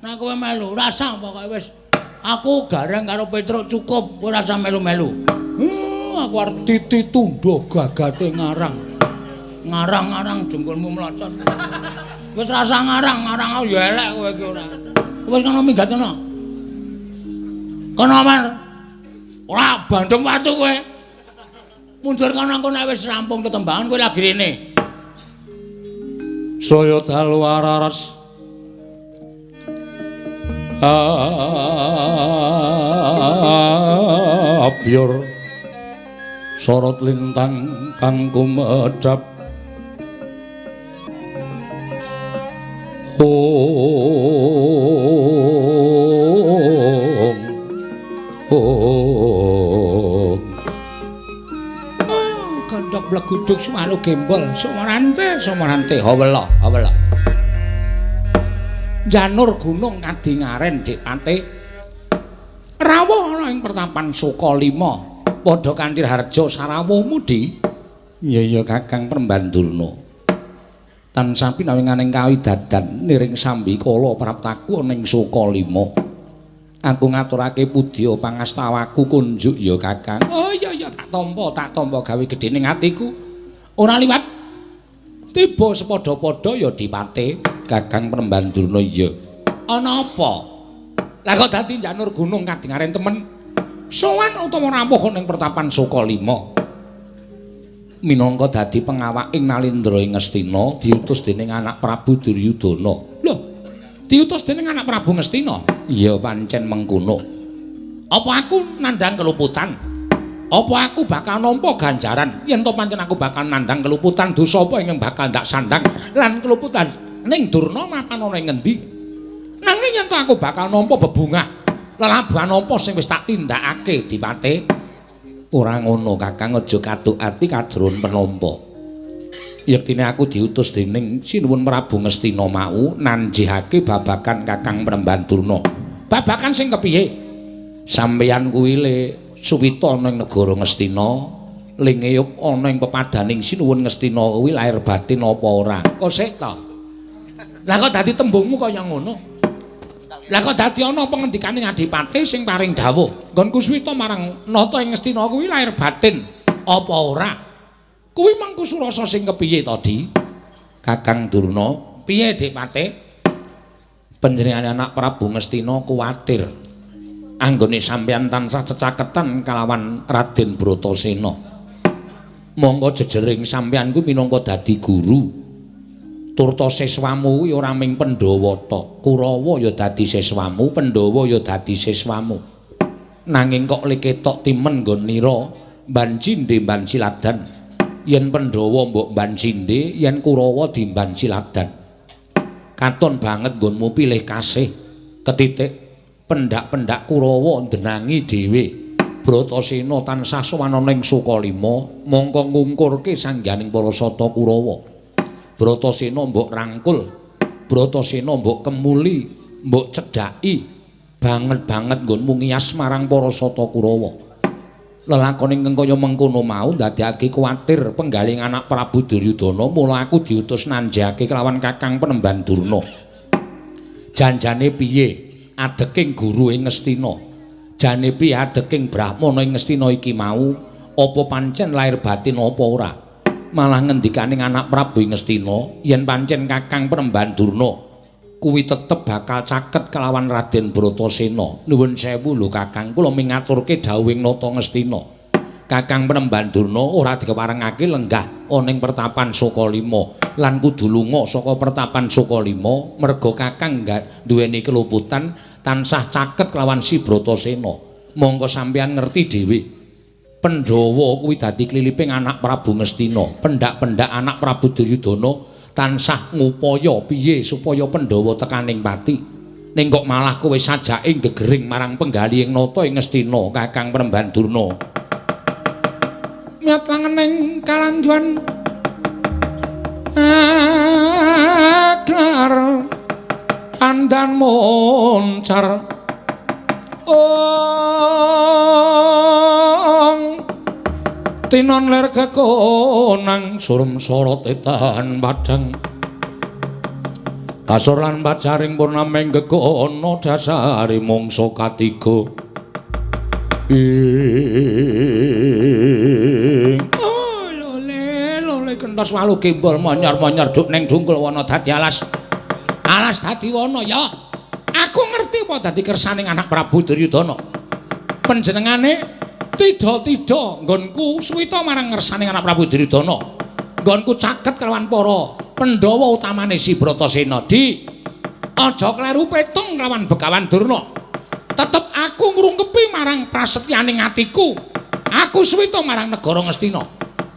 [SPEAKER 2] Nek kowe melu, rasah pokoke wis. Aku gareng karo Petruk cukup, ora usah melu-melu.
[SPEAKER 1] Aku arep ditunda gagate ngarang.
[SPEAKER 2] Ngarang-ngarang jengkulmu mlocot. Wis rasa ngarang ya elek kowe iki ora. Wis kono minggat kono. Kono Mar. Ora bandem watu kowe. Mundur kono engko nek wis rampung tetembangan kowe lagi rene.
[SPEAKER 1] Saya dalu araras. Abyor sorot lintang kang kumedhap. Kandhak bleguduk sumalu gembol sumarante hawela Janur gunung kadingaren Dik Pate rawuh ana ing pertapan Sukalima padha kanthi harja sarawuhmu Di. Iya Kakang Prembandurna. Tansah pinawinganing kawidadan niring Sambikala praptaku ning Sukalima. Aku ngaturake pudya pangastawaku kunjuk ya Kakang. Oh iya tak tampa gawe gedhening atiku. Ora liwat. Tiba sepadha-padha ya Dipate Kakang Prembandurna iya. Ana apa? Lah kok dadi Janur gunung kadingaren temen. sowan utawa rawuh ning pertapan Sukalima. Minangka dadi pengawak ing Nalindra ing Ngastina diutus dening anak Prabu Duryudana. Lho, diutus dening anak Prabu Ngastina? Iya pancen mengkono. Apa aku nandhang keluputan? Apa aku bakal nampa ganjaran yen to pancen aku bakal nandhang keluputan dosa apa ingkang bakal ndak sandang lan keluputan ning Durna mapan ana ing ngendi? Nanging yen to aku bakal nampa bebungah lelabuhan apa sing wis tak tindakake Dipate? Ora ngono Kakang, aja katuk arti kadron penampa. Yektine aku diutus dening Sinuwun Prabu Ngastina mau nanjihake babagan Kakang Premban Durna. Babagan sing kepiye? Sampeyan kuwi le suwita ana ing negara Ngastina, lingeyup ana ing pepadaning Sinuwun Ngastina kuwi lahir batin apa ora? Kok sik to? Lah kok dadi tembungmu kaya ngono? Lah kok dadi ana pengendikane Adipati sing paring dawuh, nggonku suwita marang nata ing Ngastina kuwi lahir batin apa ora? Kuwi mangku surasa sing kepiye to, Di? Kakang Durna, piye Dipati? Panjenengane anak Prabu Ngastina kuwatir anggone sampeyan tansah cecaketan kalawan Raden Bratasena. Monggo jejering sampeyan kuwi minangka dadi guru. Turta siswamu kuwi ora ming Pandhawa tok. Kurawa ya dadi siswamu, Pandhawa ya dadi siswamu. Nanging kok le ketok timen nggon nira mban cindhe mban siladan. Yen Pandhawa mbok mban cindhe, yen Kurawa dimban siladan. Katon banget nggonmu pilih kasih. Ketitik pendak-pendak Kurawa ndenangi dhewe. Bratasena tansah sowan ana ing Sukalima, mongko ngungkurke sangganing para sata Kurawa. Bratasena mbok rangkul, Bratasena mbok kemuli, mbok cedhaki banget-banget nggonmu ngiyas marang para sata Kurawa. Lelakon ingkang kaya mengkono mau ndadekake kuwatir penggaling anak Prabu Duryudana, mula aku diutus nanjake kelawan Kakang Penemban Durna. Janjane piye adeking guru ing Ngastina? Jane piye adeking Brahmana ing Ngastina iki mau? Apa pancen lahir batin apa ora? Malah ngendikaning anak Prabu Ngastina yen pancen Kakang Penemban Durna kuwi tetep bakal caket kelawan Raden Bratasena. Nuwun sewu lho Kakang, kula mingaturke dawuhing nata Ngastina. Kakang Penemban Durna ora dikeparengake lenggah ana ing pertapan Sukalima lan kudu lunga saka pertapan Sukalima merga Kakang duweni keluputan tansah caket kelawan si Bratasena. Monggo sampeyan ngerti dhewe. Pandhawa kuwi dadi kliliping anak Prabu Ngastina. Pendak-pendak anak Prabu Duryudana tansah ngupaya piye supaya Pandhawa tekaning pati. Ning kok malah kowe sajake gegering marang penggali ing nata ing Ngastina, Kakang Premban Durna. Nyatlangening kalanjuan aklar andan moncar. Tinon ler kekonang surum sorot etahan padang kasur lan bacaring purnameng gekono dasari mongso katiga lole kentos walu gembol monyar-monyar duk ning dungkul wana dadi alas dadi wana ya aku ngerti apa dadi kersaning anak Prabu Duryudana panjenengane Tidak nggonku suwita marang ngersaning anak Prabu Duryudana. Nggonku caket kelawan para Pandhawa utamane si Bratasena. Di aja kleru petung kelawan Begawan Durna. Tetep aku ngrungkepi marang prasetyaning atiku. Aku suwita marang negara Ngastina.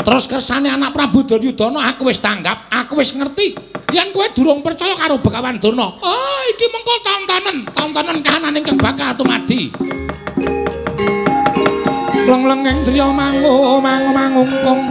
[SPEAKER 1] Terus kersane anak Prabu Duryudana aku wis tanggap, aku wis ngerti. Yen kowe durung percaya karo Begawan Durna, oh iki mengko taun-taunen kahanan ingkang bakal tumadi. Leng-lengeng driya mangungkung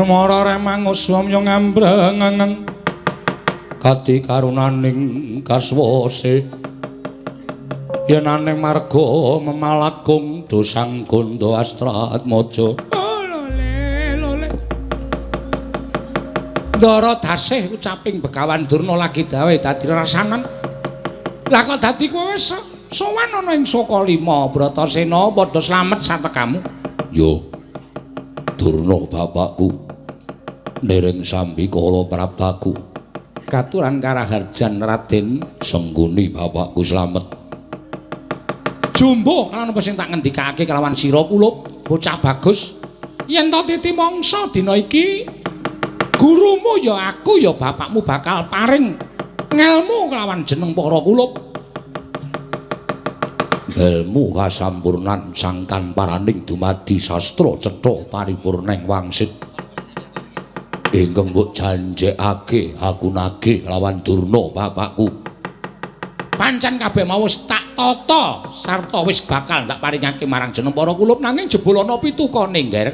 [SPEAKER 1] Nurmara remang uswamya ngambrang kati karunaning kaswase yen aning marga memalagung dosang gondo astratmaja lole ndara dasih ucaping Begawan Durna lagi dawe dadi rasanan lah kok dadi kowe wis sowan ana ing Sokalima Bratasena padha slamet satekamu yo Durna bapakku ndereng sambikala prabtaku katuran karaharjan Raden Sengguni bapakku slamet Jumbo kalawan apa sing tak ngendikake kelawan sira kulup bocah bagus yen to titi mangsa dina iki gurumu ya aku ya bapakmu bakal paring ngelmu kelawan jeneng para kulup ilmu kasampurnan sangkan paraning dumadi sastra cetha paripurning wangsit ingkang mbok janjekake aku nagih lawan Durna bapakku pancen kabeh mau wis tak tata sarta wis bakal tak paringake marang jeneng para kulup nanging jebul ana pitukane ngger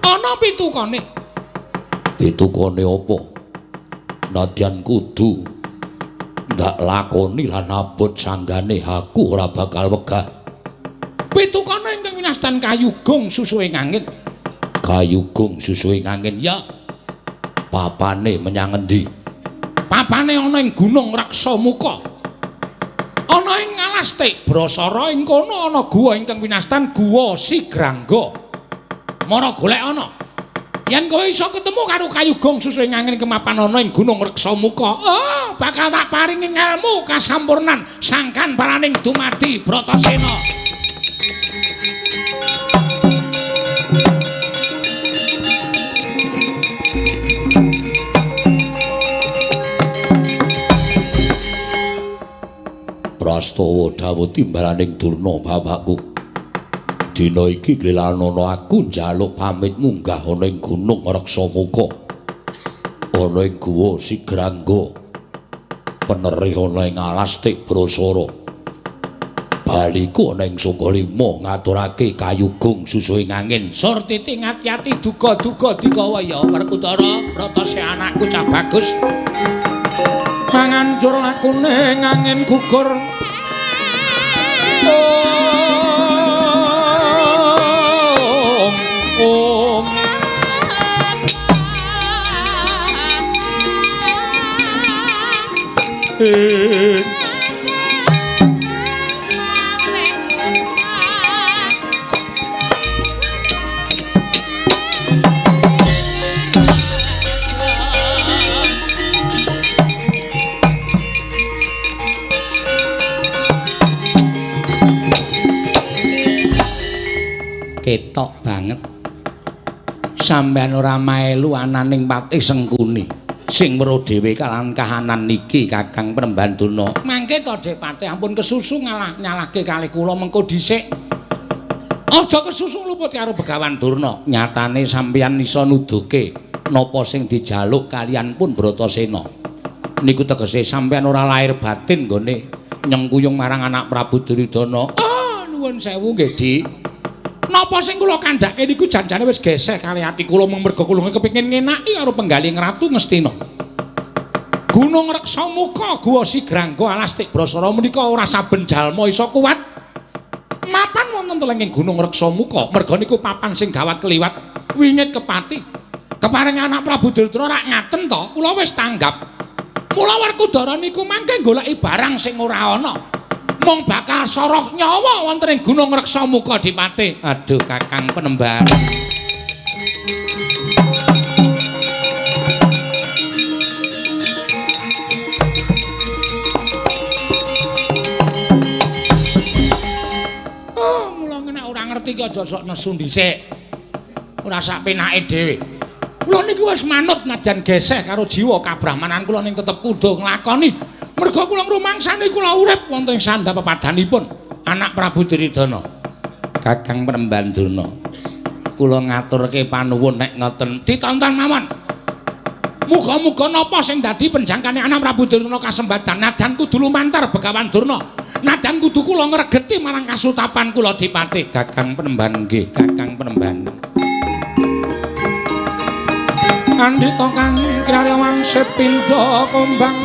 [SPEAKER 1] ana pitukane apa nadyan kudu ndak lakoni lan abot sanggane aku ora bakal wegah pitukane ingkang winastan kayugung susuing angin ya papane menyang endi papane ana ing Gunung Raksamuka ana ing Alastik Brasara ing kono ana guwa ingkang winastan Guwa Sigrangga. Mara golek ana. Yen kowe iso ketemu karo kayugung susuing angin kemapan ana ing Gunung Raksamuka, bakal tak paringi ilmu kasampurnan sangkan paraning dumadi Bratasena. Prastawa dawuh timbalaning Durna bapakku. Dina iki Glelanana aku njaluk pamit munggah ana ing Gunung Raksamuka. Ana ing Guwa Sigrangga. Penerih ana ing Alastik Brasara. Baliku ana ing Sokalima ngaturake kayugung susuing angin. Sur Titi ngati-ati duga-duga dikawa ya Werkudara Bratasena anakku cah bagus. Mangancur lakune angin gugur om ketok banget sampeyan ora maelu ananing Patih Sengkuni sing weruh dhewe kalawan kahanan niki Kakang Prembanduna mangke to Dik Patih ampun kesusu nyalahke kalih kula mengko dhisik aja kesusu luput karo Begawan Durna nyatane sampeyan iso nuduhke napa sing dijaluk kalian pun Bratasena niku tegese sampeyan ora lahir batin nggone nyengkuyung marang anak Prabu Duryudana nuwun sewu nggih Dik. Napa sing kula kandhake niku janjane wis geseh kali ati kula merga kula kepengin ngenaki karo penggaling ratu Ngastina. Gunung Raksamuka, Guwa Sigrangga, Alastik Brasara menika ora saben jalma iso kuwat. Mapan wonten telenging Gunung Raksamuka, merga niku papan sing gawat kliwat wingit kepati. Keparing anak Prabu Duryudana rak ngaten to, kula wis tanggap. Mula Werkudara niku mangke goleki barang sing ora ana. Mong bakal soroh nyawa wonten ing Gunung Raksamuka Dipati. Aduh Kakang Penembar. Mula nek ora ngerti ki aja sok nesu dhisik. Ora sak penake dhewe. Kula niki wis manut nadyan geseh karo jiwa kabrahmanan kula ning tetep kudu nglakoni. Merga kula ngrumangsani kula urip wonten ing sandhap pepadanipun anak Prabu Duryudana. Kakang Prembanduna. Kula ngaturke panuwun nek ngoten ditonton mawon. Muga-muga napa sing dadi penjangkane anak Prabu Duryudana kasembadan nadan kudu lumantar Begawan Durna. Nadan kudu kula ngregeti marang kasutapan kula Dipati. Kakang Penemban nggih, Kakang Penemban. Andhita kang kryawan sepindha kumbang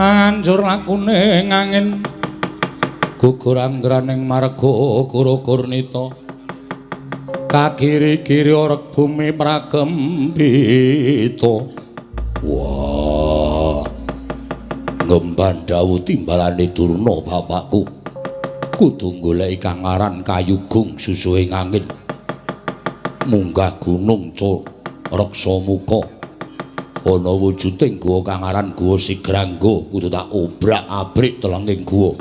[SPEAKER 1] manjur lakune ngangin gugur anggraning marga Kurukurnita kagiri-giri orek bumi pragembita wah ngemban dawuh timbalane Durna bapakku kudu goleki kang aran Kayugung susuhing angin munggah gunung Reksa Muka ana wujuding guwa kang aran Guwa Sigrangga kudu tak obrak-abrik telenging guwa.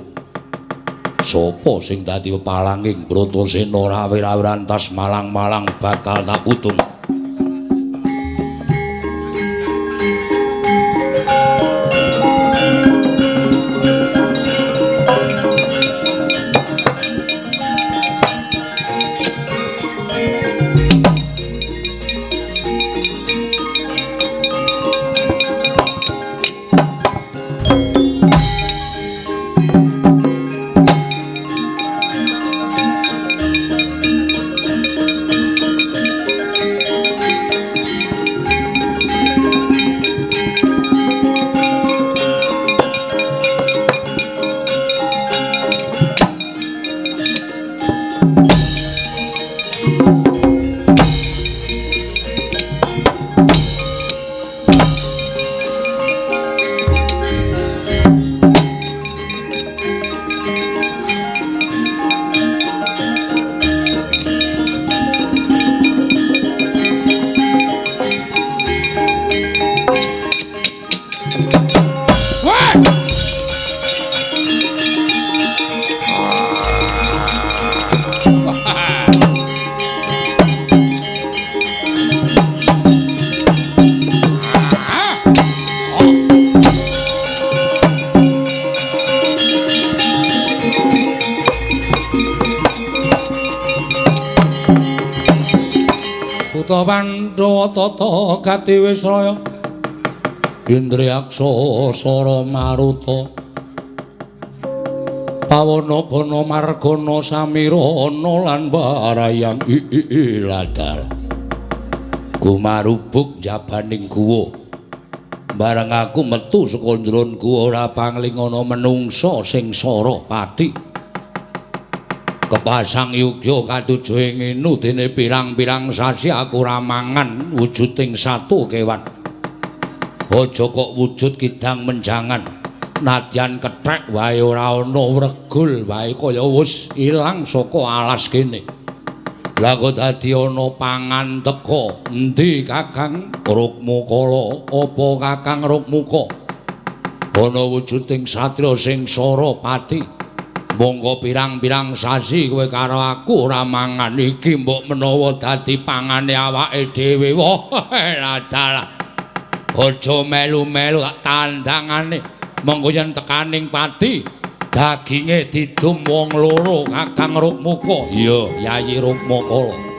[SPEAKER 1] Sapa sing dadi pepalanging Bratasena rawir-awirantas malang-malang bakal tak utung. Pandhawa tata Gatiwisraya Indriyaksa Sara Maruta Pawana-bana Margana Samirana lan Warayang Iladal gumarubuk jabaning guwa bareng aku metu saka njron guwa ora panglingana menungsa sing sara pati kepasang yugya katuju ing inu dene pirang-pirang sasi aku ramangan wujuding satu kewan aja kok wujud kidang menjangan nadyan kethek wae ora ana wregul wae kaya wis ilang saka alas kene lha kok dadi ana pangan teka endi Kakang Rukmukala apa Kakang Rukmuka ana wujuding satriya sing sara pati monggo pirang-pirang sasi kowe karo aku ora mangan iki mbok menawa dadi pangane awake dhewe wah dalah aja melu-melu tak tandangane monggo yen tekaning pati daginge didum wong loro Kakang Rukmuka iya Yayi Rukmukala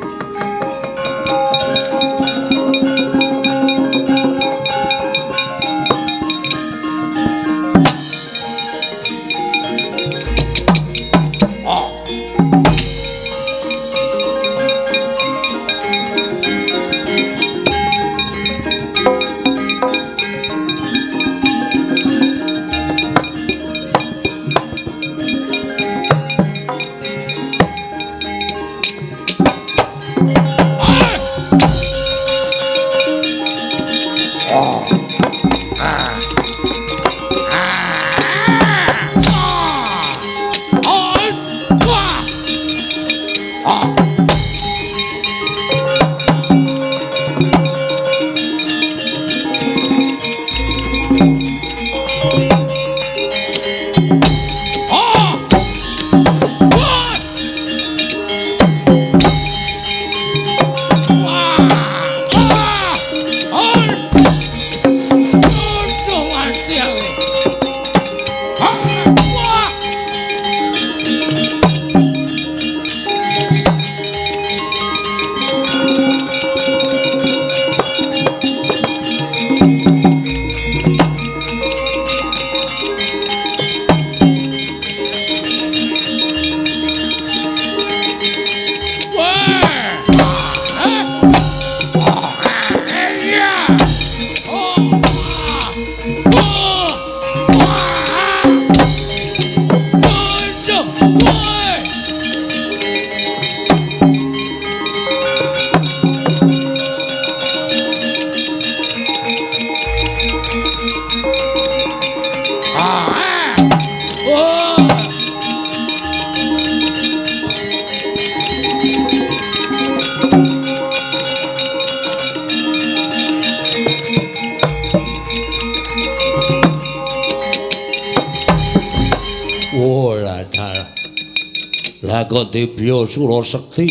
[SPEAKER 1] Debya Surasekti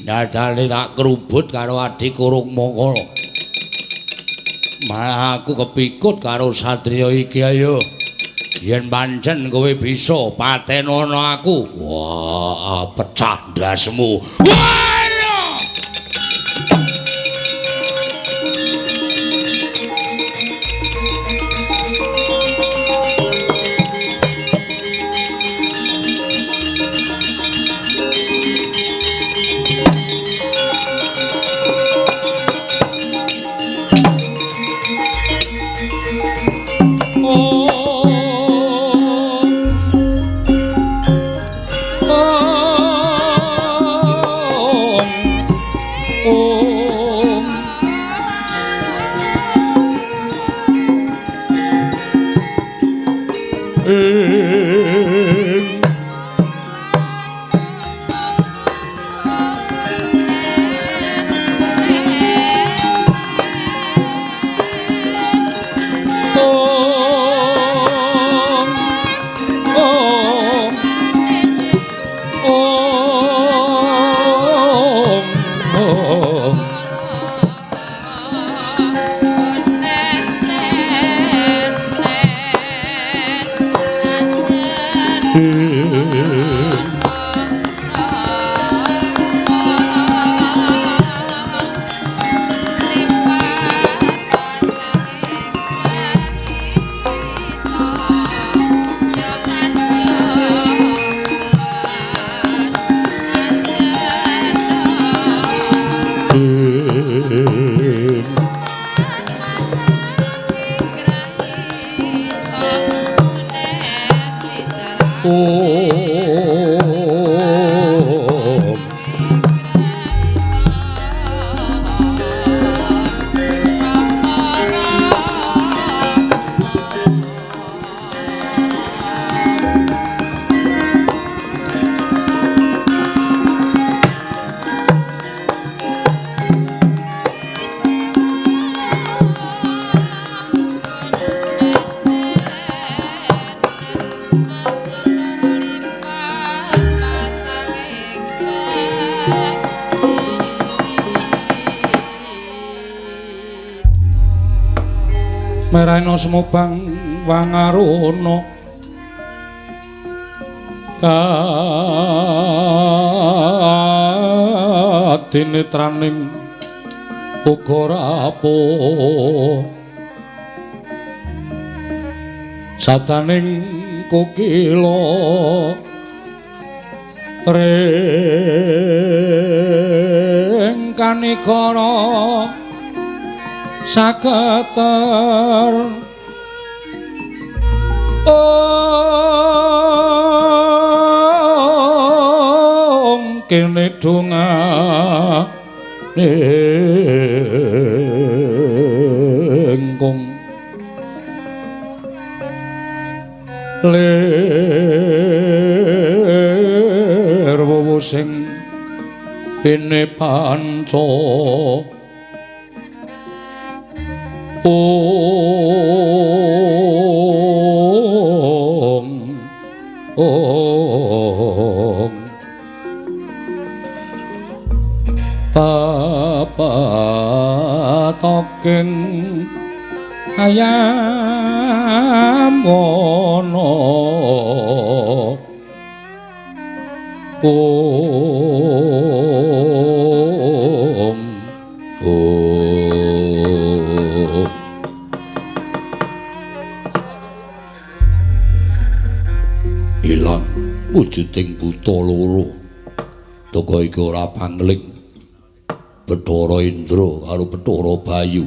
[SPEAKER 1] nyadane tak kerubut karo adik Kurung Mangala malah aku kepikut karo satriya iki ayo yen pancen kowe bisa patenono aku wah pecah ndasmu
[SPEAKER 2] Merana semubang wangarana kadinetraning uga rapuh sadaning kokila ring kanikara saketer om kene dongane engkong lir wuwu sing
[SPEAKER 1] Dene panca toking ayam wono ilang wujuding buta loro teka iki ora pangling Bathara Indra karo Bathara Bayu.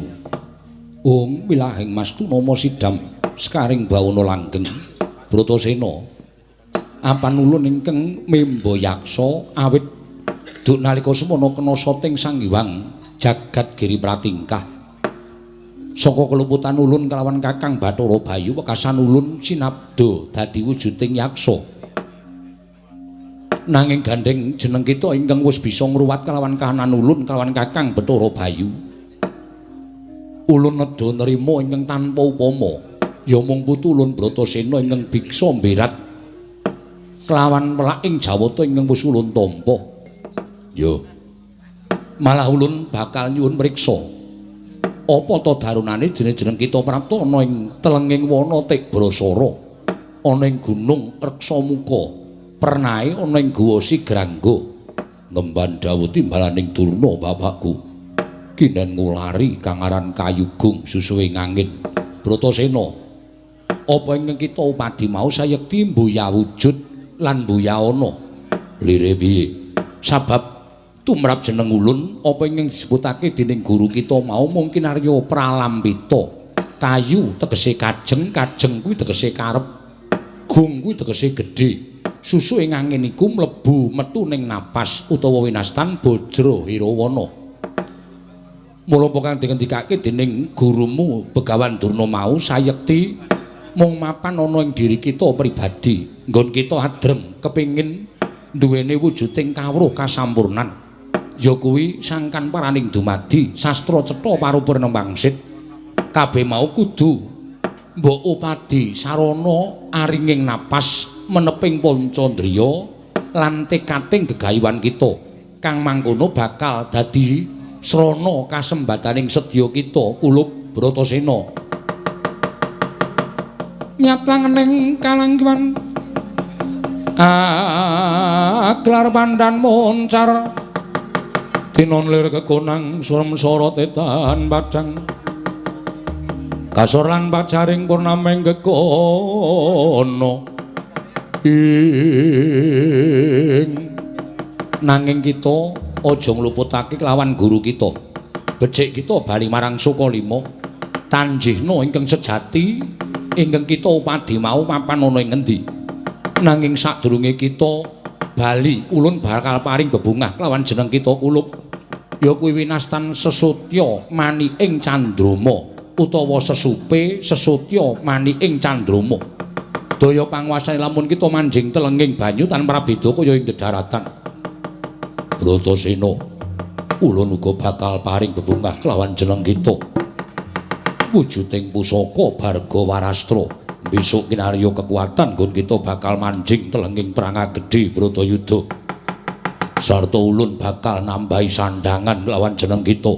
[SPEAKER 1] Wilahing Mastuna Sidam sekaring bawana langgeng Bratasena. Apan ulun ingkang mimba yaksa awit duk nalika semana kena sating Sang Hyang Jagat Giri Pratingkah. Saka keluputan ulun kelawan Kakang Bathara Bayu wekasan ulun sinabda dadi wujuding yaksa. Nanging gandeng jeneng kita ingkang wis bisa ngruwat kelawan kahanan ulun kelawan Kakang Bathara Bayu. Ulun nedha nrima ingkang tanpa upama ya mung putu ulun Bratasena ingkang biksa mberat kelawan welaking jawata ingkang wis ulun tampa. Ya malah ulun bakal nyuwun mriksa apa ta darunane jeneng kita prapta ana ing telenging wana Tikbrasara ana ing gunung Reksamuka. Pernae ana ing guwa Sigrangga ngemban dawuh timbalaning Durna bapakku kinen ngulari kang aran Kayugung susuwing angin Bratasena apa ingkang kita upadi mau sayekti mbuya wujud lan mbuya ana lire piye sabab tumrap jeneng ulun apa ingkang disebutake dening guru kita mau mungkin arya pralambita kayu tegese kajeng kuwi tegese karep gung kuwi tegese gedhe susu ing angin iku mlebu metu ning napas utawa winastan Bajra Hirawana. Mula kang dingendikake dening gurumu Begawan Durna mau sayekti mung mapan ana ing diri kita pribadi. Nggon kita adrem kepingin duwene wujuding kawruh kasampurnan. Ya kuwi sangkan paraning dumadi sastra cetha parupurna mangsit. Kabeh mau kudu mbok upadi sarana aringing napas meneping pancandriya lan tekating gegayuhan kita kang mangkono bakal dadi srana kasembadaning sedya kita kulup Bratasena. Nyatlangening kalanggiwan gelar pandan moncar tinon lir kekonang surem-sara tetan padang kasor lan pacaring purnameng kekono nanging kita aja ngluputake kelawan guru kita. Becik kita bali marang Sukalima tanjihna ingkang sejati ingkang kita upadi mau papan ana ing ngendi. Nanging sadurunge kita bali ulun bakal paring bebungah kelawan jeneng kita kulup ya kuwi winastan Sesutya mani ing Candrama utawa sesupe Sesutya mani ing Candrama. Daya panguwasane lamun kita manjing telenging banyu tanpa beda kaya ing daratan. Bratasena, ulun uga bakal paring bebungah kelawan jeneng kita. Wujuding pusaka Bargawarastra. Besok kinarya kekuatan nggon kita bakal manjing telenging perangah gedhe Bratayuda. Sarta ulun bakal nambahi sandangan kelawan jeneng kita.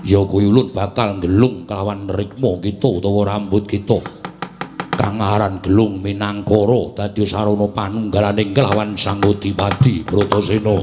[SPEAKER 1] Ya kuwi ulun bakal ngelung kelawan rikma kita utawa rambut kita. Kang aran gelung Minangkara dadi sarana panunggalaning kelawan Sang Adipati Bratasena.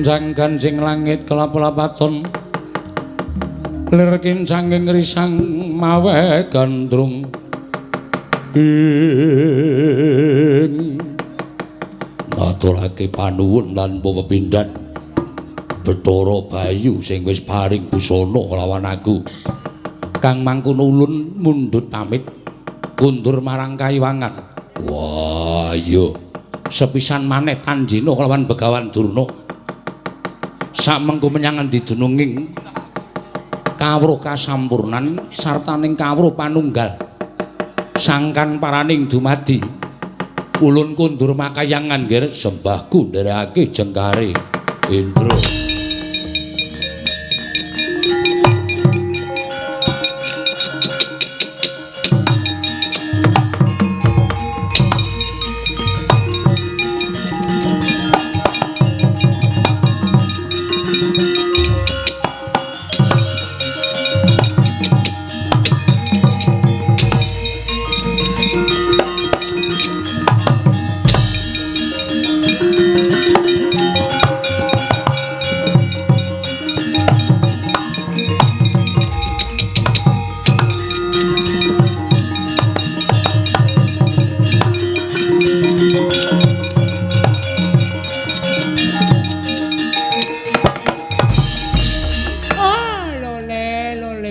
[SPEAKER 1] kinjang ganjing langit kelap-lapaton lir kincanging risang mawe gandrung ing maturake panuwun lan pepindhan Bathara Bayu sing wis paring busana lawan aku kang mangkon ulun mundhut pamit kundur marang Kaiwangan. Wah iya sepisan maneh Tanjina kelawan Begawan Durna samengko menyang endi dununging kawruh kasampurnan sartaning kawruh panunggal sangkan paraning dumadi ulun kundur makayangan nggih sembahku nderekake jengkare Indra.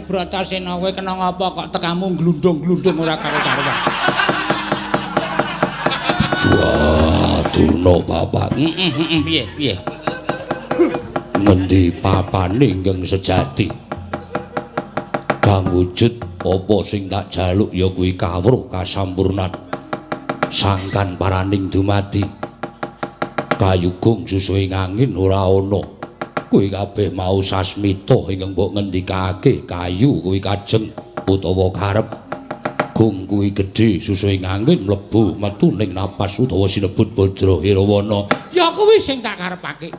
[SPEAKER 2] Bratasena kowe kena ngapa kok tekamu glundung-glundung ora karo-karuan.
[SPEAKER 1] Wah, Durna Bapak.
[SPEAKER 2] Piye?
[SPEAKER 1] Ngendi papane ingkang sejati? Kang wujud apa sing tak jaluk ya kuwi kawruh kasampurnan. Sangkan paraning dumadi. Kayugung susuing angin ora ana. Kuwi kabeh mau sasmita ingkang mbok ngendikake kayu kuwi kajeng utawa karep gung kuwi gedhe susuing angin mlebu metu ning napas utawa sinebut Bajra Irawana
[SPEAKER 2] ya kuwi sing tak karepake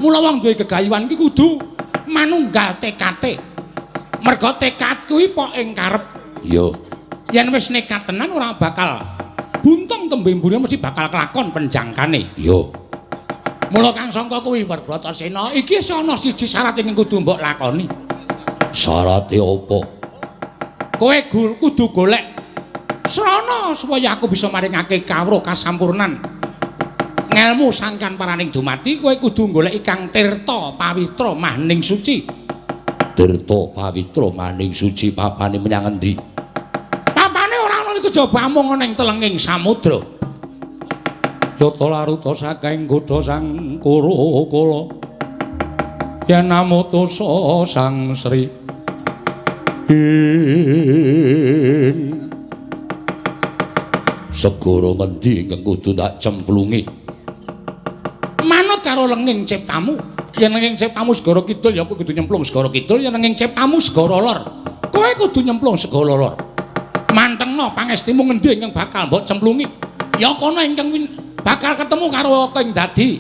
[SPEAKER 2] mula wong duwe gegayuhan ki kudu manunggal tekate merga tekad kuwi pok ing karep
[SPEAKER 1] yo
[SPEAKER 2] yen wis nekat tenan ora bakal buntung tembe mburi mesti bakal kelakon penjangkane
[SPEAKER 1] yo
[SPEAKER 2] mula Kang Sangka kuwi Bratasena iki ana siji syarat sing kudu mbok lakoni.
[SPEAKER 1] Syarate apa?
[SPEAKER 2] Kowe kudu golek srana supaya aku bisa maringake kawruh kasampurnan. Ngelmu sangkan paraning dumadi kowe kudu golek Kang Tirta Pawitra Maning Suci.
[SPEAKER 1] Tirta Pawitra Maning Suci papane menyang endi?
[SPEAKER 2] Papane ora ana iku jaba mung ning telenging samudra.
[SPEAKER 1] Yata laruta saking godha sang Kurakala yen namutusa sang Sri segara ngendi ingkang kudu tak cemplungi
[SPEAKER 2] manut karo lenging ciptamu yen lenging ciptamu segara kidul ya kudu nyemplung segara kidul yen lenging ciptamu segara lor kowe kudu nyemplung segara lor mantengno pangestimu ngendi ingkang bakal mbok cemplungi ya kono ingkang bakal ketemu karo kang dadi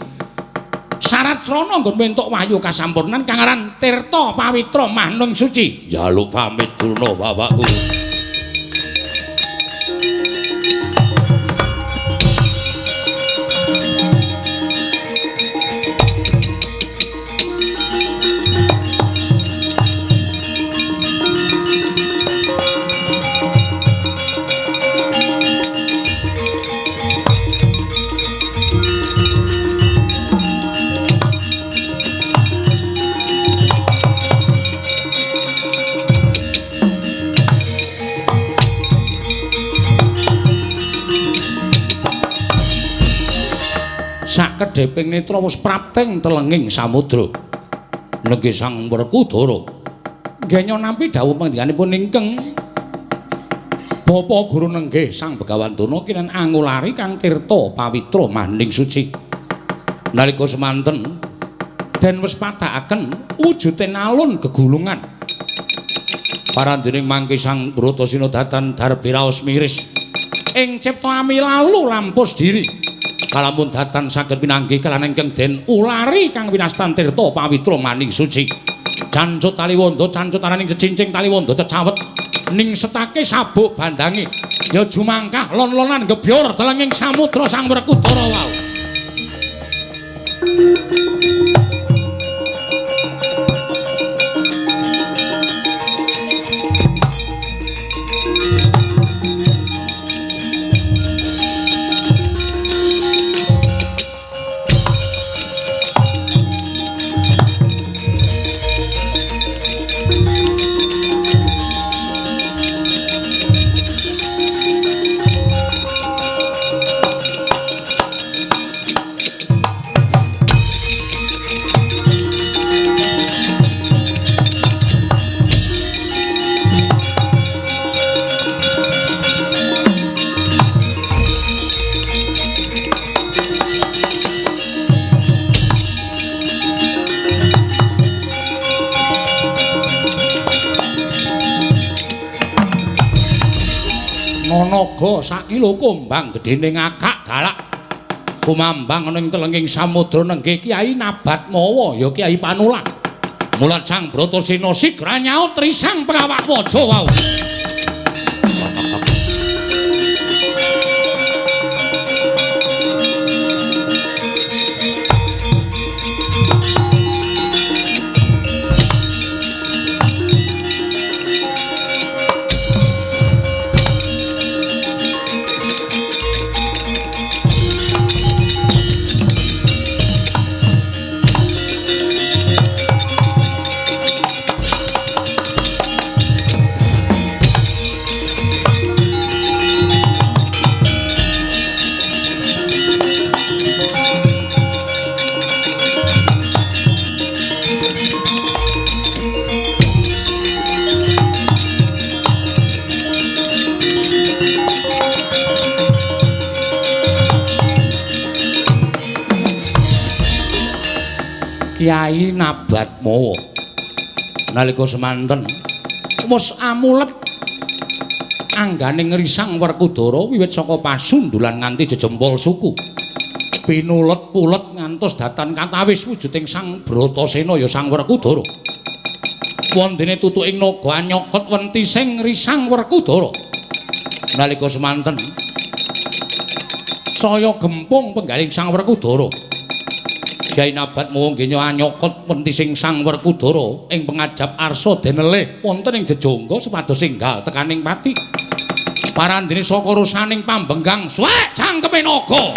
[SPEAKER 2] syarat srana nggon entuk wahyu kasampurnan kang aran Tirta Pawitra Maning Suci.
[SPEAKER 1] Jaluk pamit Durna bapakku. Sakedheping netra wis prapting telenging samudra. Nggih Sang Werkudara. Nggih nampi dawuh panjenenganipun ingkang Bapa Guru nenggih Sang Begawan Durna kinen angulari Kang Tirta Pawitra Maning Suci. Nalika semanten den wis padhakaken wujute nalun gegulungan. Parandening mangke Sang Bratasena datan darbiraos miris ing cipta ami lalu lampus diri. Kalamun datan saged pinanggih kalahan ingkang den ulari Kang winastan Tirta Pawitra Maning Suci. Jancut taliwondo cancut araning cecincing taliwondo cecawet ning setake sabuk bandange ya jumangkah lon-lonan gebyor telenging samudra Sang Werkudara wau. naga sakilo kumbang gedene ngakak galak kumambang ning telenging samudra nenggih Kyai Nabat Mawa ya Kyai Panulang mulat Sang Bratasena sigra nyaut trisang pengawak waja wau Kyai Nabat Mawa nalika semanten wis amulet anggane ngrisang Werkudara wiwit saka pasundulan nganti jejempol suku pinulet-pulet ngantos datan katawis wujuding Sang Bratasena ya Sang Werkudara wondene tutuking naga anyokot wentising ngrisang Werkudara nalika semanten saya gempung penggaling Sang Werkudara Kyai Nabat Mawa nggih anyokot wentising Sang Werkudara ing pengajap arsa denelih wonten ing jejongga supados enggal tekaning pati. Parandene saka rusaning pambenggang suwek cangkeme naga.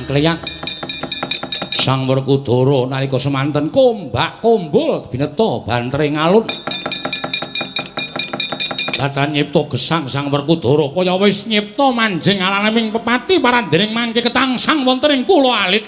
[SPEAKER 1] Kleyang Sang Werkudara nalika semanten kombak kumbul bineta bantring alun datan nyipta gesang Sang Werkudara kaya wis nyipta manjing alaning pepati parandening mangke ketangsang wonten ing pulo alit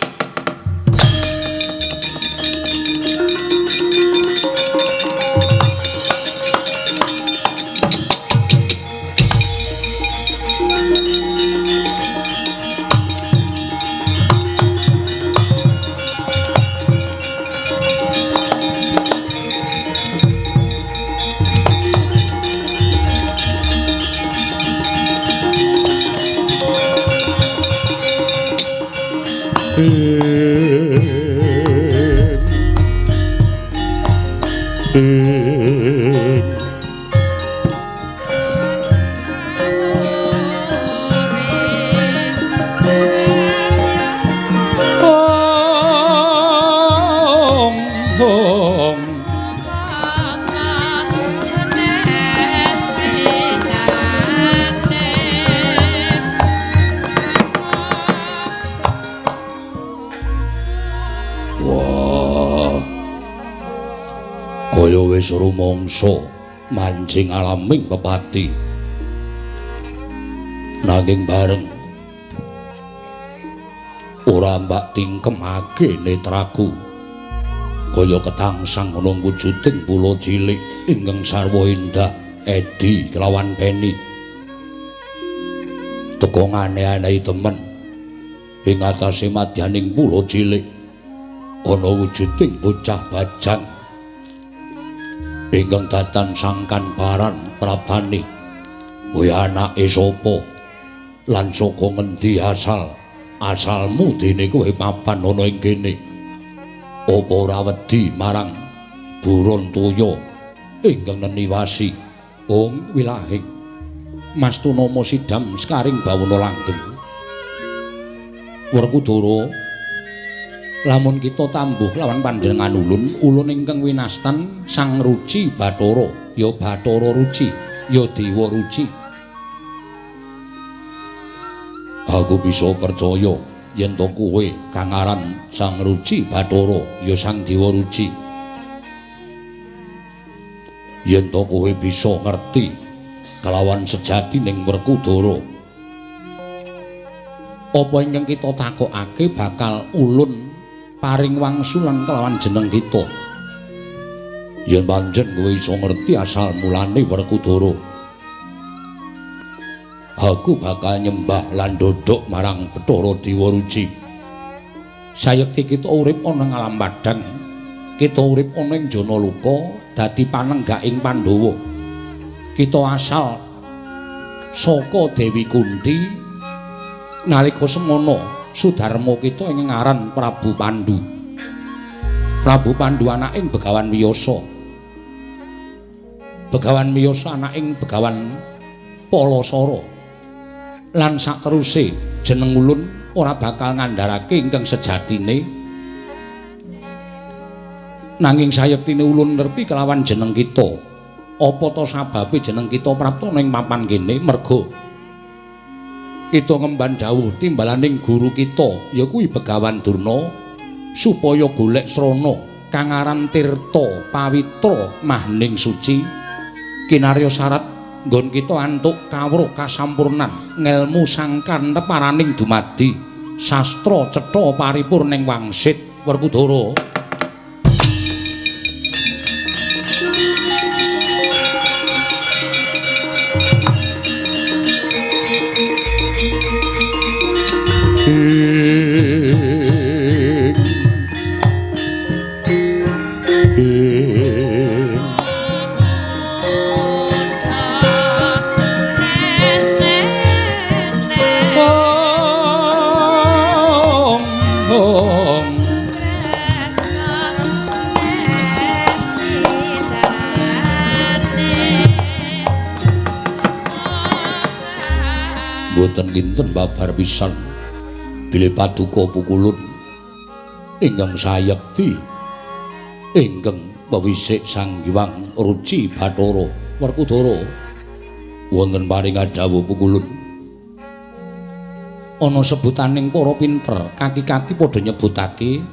[SPEAKER 1] rumangsa mancing alaming pepati nanging bareng ora mbak tingkemake netraku kaya ketangsang ana wujuding pulo cilik ingkang sarwa indah edi kelawan peni teka ngane-anehi temen ing atase madyaning pulo cilik ana wujuding bocah bajang ingkang datan sangkan paran prabani kowe anake sapa lan saka ngendi asalmu dene kowe mapan ana ing kene apa ora wedi marang buron toya ingkang neniwasi ong wilahing Mastunama Sidam Sekaring Bawana Langgeng Werkudara lamun kita tambuh lawan panjenengan ulun ingkang winastan Sang Ruci Bathara ya Bathara Ruci ya Dewa Ruci Aku bisa percaya yen to kowe kang aran Sang Ruci Bathara ya Sang Dewa Ruci. Yen to kowe bisa ngerti kelawan sejatining Werkudara, apa ingkang kita takokake bakal ulun paring wangsulan kelawan jeneng kita. Yen pancen kowe iso ngerti asal mulane Werkudara, aku bakal nyembah lan ndodhok marang Bathara Dewa Ruci. Sayekti kita urip ana ing alam padhang, kita urip ana ing jana luka dadi panenggaking Pandhawa. Kita asal saka Dewi Kunti nalika semana Sudarma kita ing ngaran Prabu Pandhu. Prabu Pandhu anaking Begawan Wiyasa. Begawan Wiyasa anaking Begawan Palasara. Lan sateruse jeneng ulun ora bakal ngandharake ingkang sejatine, nanging sayektine ulun ngerti kelawan jeneng kita. Apa to sababe jeneng kita prapta ning papan kene? Merga kita ngemban dawuh timbalaning guru kita ya kuwi Begawan Durna supaya golek srana kang aran tirta pawitra mahning suci, kinarya syarat nggon kita antuk kawruh kasampurnan ngelmu sangkan neparaning dumadi sastra cetha paripurning wangsit Werkudara. Boten kinten babar pisan bilih paduka pukulun ingkang sayekti ingkang pewisik Sang Hyang Ruci Bathara Werkudara wonten paring adhawuh pukulun. Ana sebutaning para pinter kaki-kaki padha nyebutake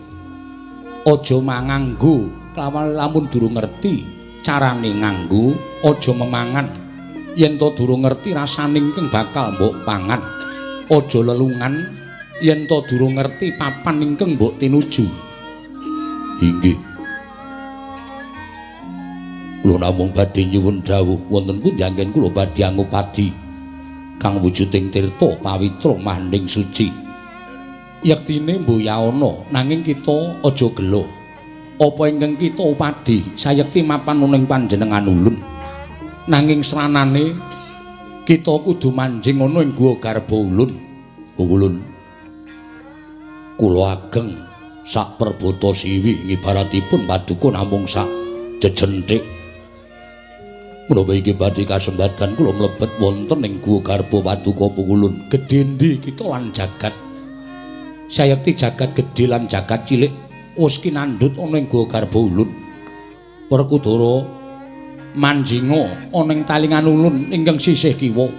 [SPEAKER 1] aja manganggo kelawan lamun durung ngerti carane nganggo, aja memangan yen to durung ngerti rasane ingkang bakal mbok pangan, aja lelungan yen to durung ngerti papan ingkang mbok tinuju. Inggih. Kula namung badhe nyuwun dawuh wonten pundi anggen kula badhe angupadi kang wujuding tirta pawitra mahning suci. Yektine mboya ana nanging kita aja gelo. Apa ingkang kita upadi sayekti mapan ning panjenengan ulun. Nanging sranane kita kudu manjing ana ing guwa garba ulun. Ulun kula ageng sak perbata siwi ngibaratipun paduka namung sak jejenthik. Menawa iki badhe kasempatan kula mlebet wonten ing guwa garba paduka pukulun. Gedhe ndi kita lan jagat. Sayekti jagat gedhe lan jagat cilik wis kinandhut ana ing guwa garba ulun. Werkudara manjinga ana ing talingan ulun ingkang sisih kiwa.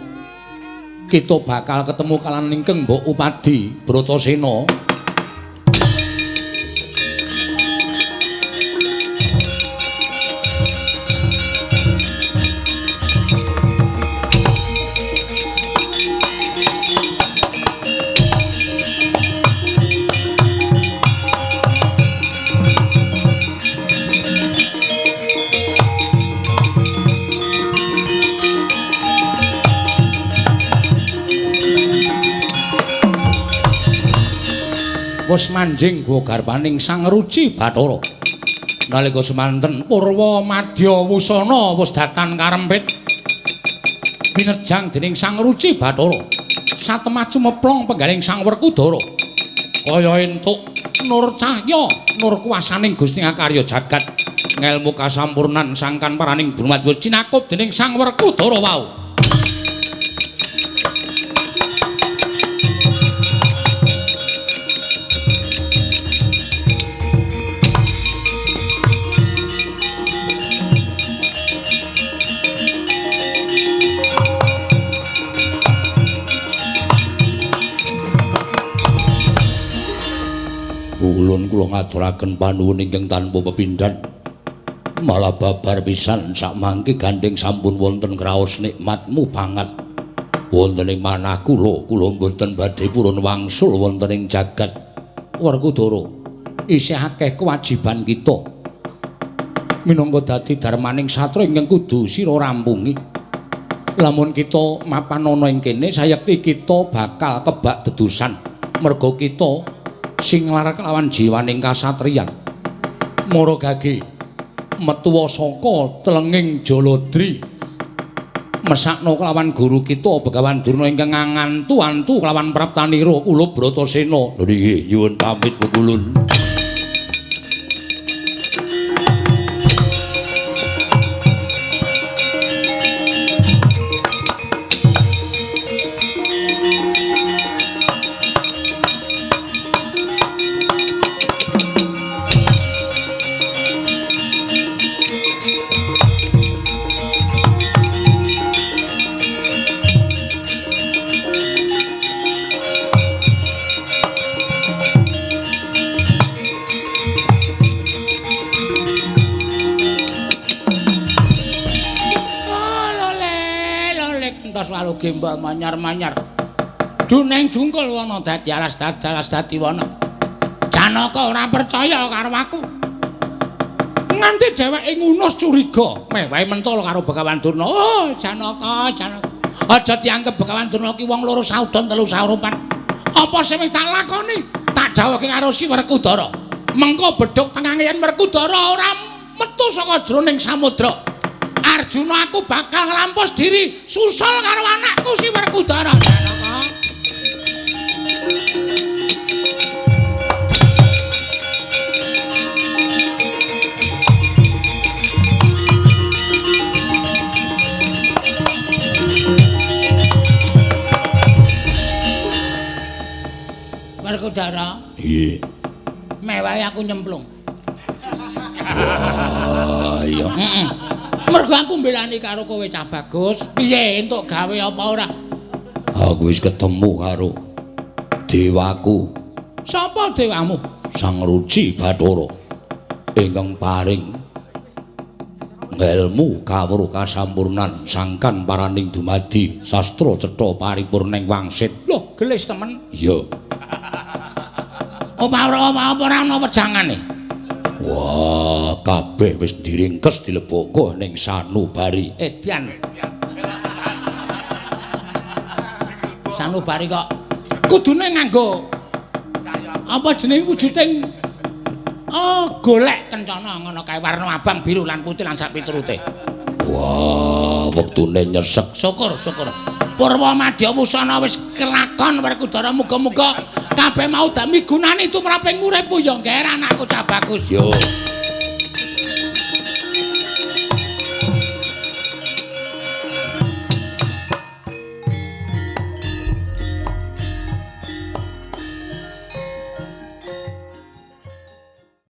[SPEAKER 1] Kita bakal ketemu kalan ingkang mbok upadi Bratasena. Wis manjing guwa garbaning Sang Ruci Bathara. Nalika semanten Purwa Madya Wusana wis datan karempit binejang dening Sang Ruci Bathara. Satemah cumeplong penggaling Sang Werkudara. Kaya entuk nur cahya, nur kuwasaning Gusti Ngakarya jagat. Ngelmu kasampurnan sangkan paraning Brumadya cinakup dening Sang Werkudara wau. kula ngaturaken panuwun ingkang tanpa pepindhan. Malah babar pisan sakmangke gandeng sampun wonten kraos nikmatmu banget. Wonten ing manah kula mboten badhe purun wangsul wonten ing jagat Werkudara. Isih akeh kewajiban kita. Minangka dadi darmaning satra ingkang kudu sira rampungi. Lamun kita mapan ana ing kene sayekti kita bakal kebak dedusan merga kita sing larak lawan jiwaning kasatriyan. Mara gage metuwa saka telenging Jaladri mesakno kelawan guru kita Begawan Durna ingkang ngantu-antu kelawan Praptanira kula Bratasena. Nggih, nyuwun pamit Pukulun. Gembal manyar-manyar duneng jungkul wana dadi alas dadi wana. Janaka ora percaya karo aku nganti dheweke ngunus curiga mewahe mentol karo Begawan Durna. Oh Janaka aja dianggep Begawan Durna ki wong loro saudon telu saurupan. Apa sing wis tak lakoni tak dawuhke karo Si Werkudara mengko bedhog tengangen Werkudara ora metu saka jroning samudra. Arjuna aku bakal nglampus diri susul karo anakku Si Werkudara. Werkudara? Iya. Mewahe aku nyemplung. Wah, iya. Mergo aku mbelani karo kowe cah bagus. Piye entuk gawe apa ora? Aku wis ketemu karo dewaku. Sapa dewamu? Sang Ruci Bathara. Ingkang paring ngelmu kawruh kasampurnan sangkan paraning dumadi sastra cetha paripurning wangsit. Loh, gelis temen? Iya. Apa ora ana wejangane? Wah, kabeh wis diringkes dileboko ning sanubari. Edian. Sanubari kok kudune nganggo apa jenenge wujuding golek kencana ngono kae warna abang, biru lan putih lan sak piturute. Wah, wektune nyesek. Syukur. Purwa Madya Wusana wis kelakon Werkudara, muga-muga kabeh mau dak migunani tumraping uripmu ya ngger anakku cah bagus. Yo.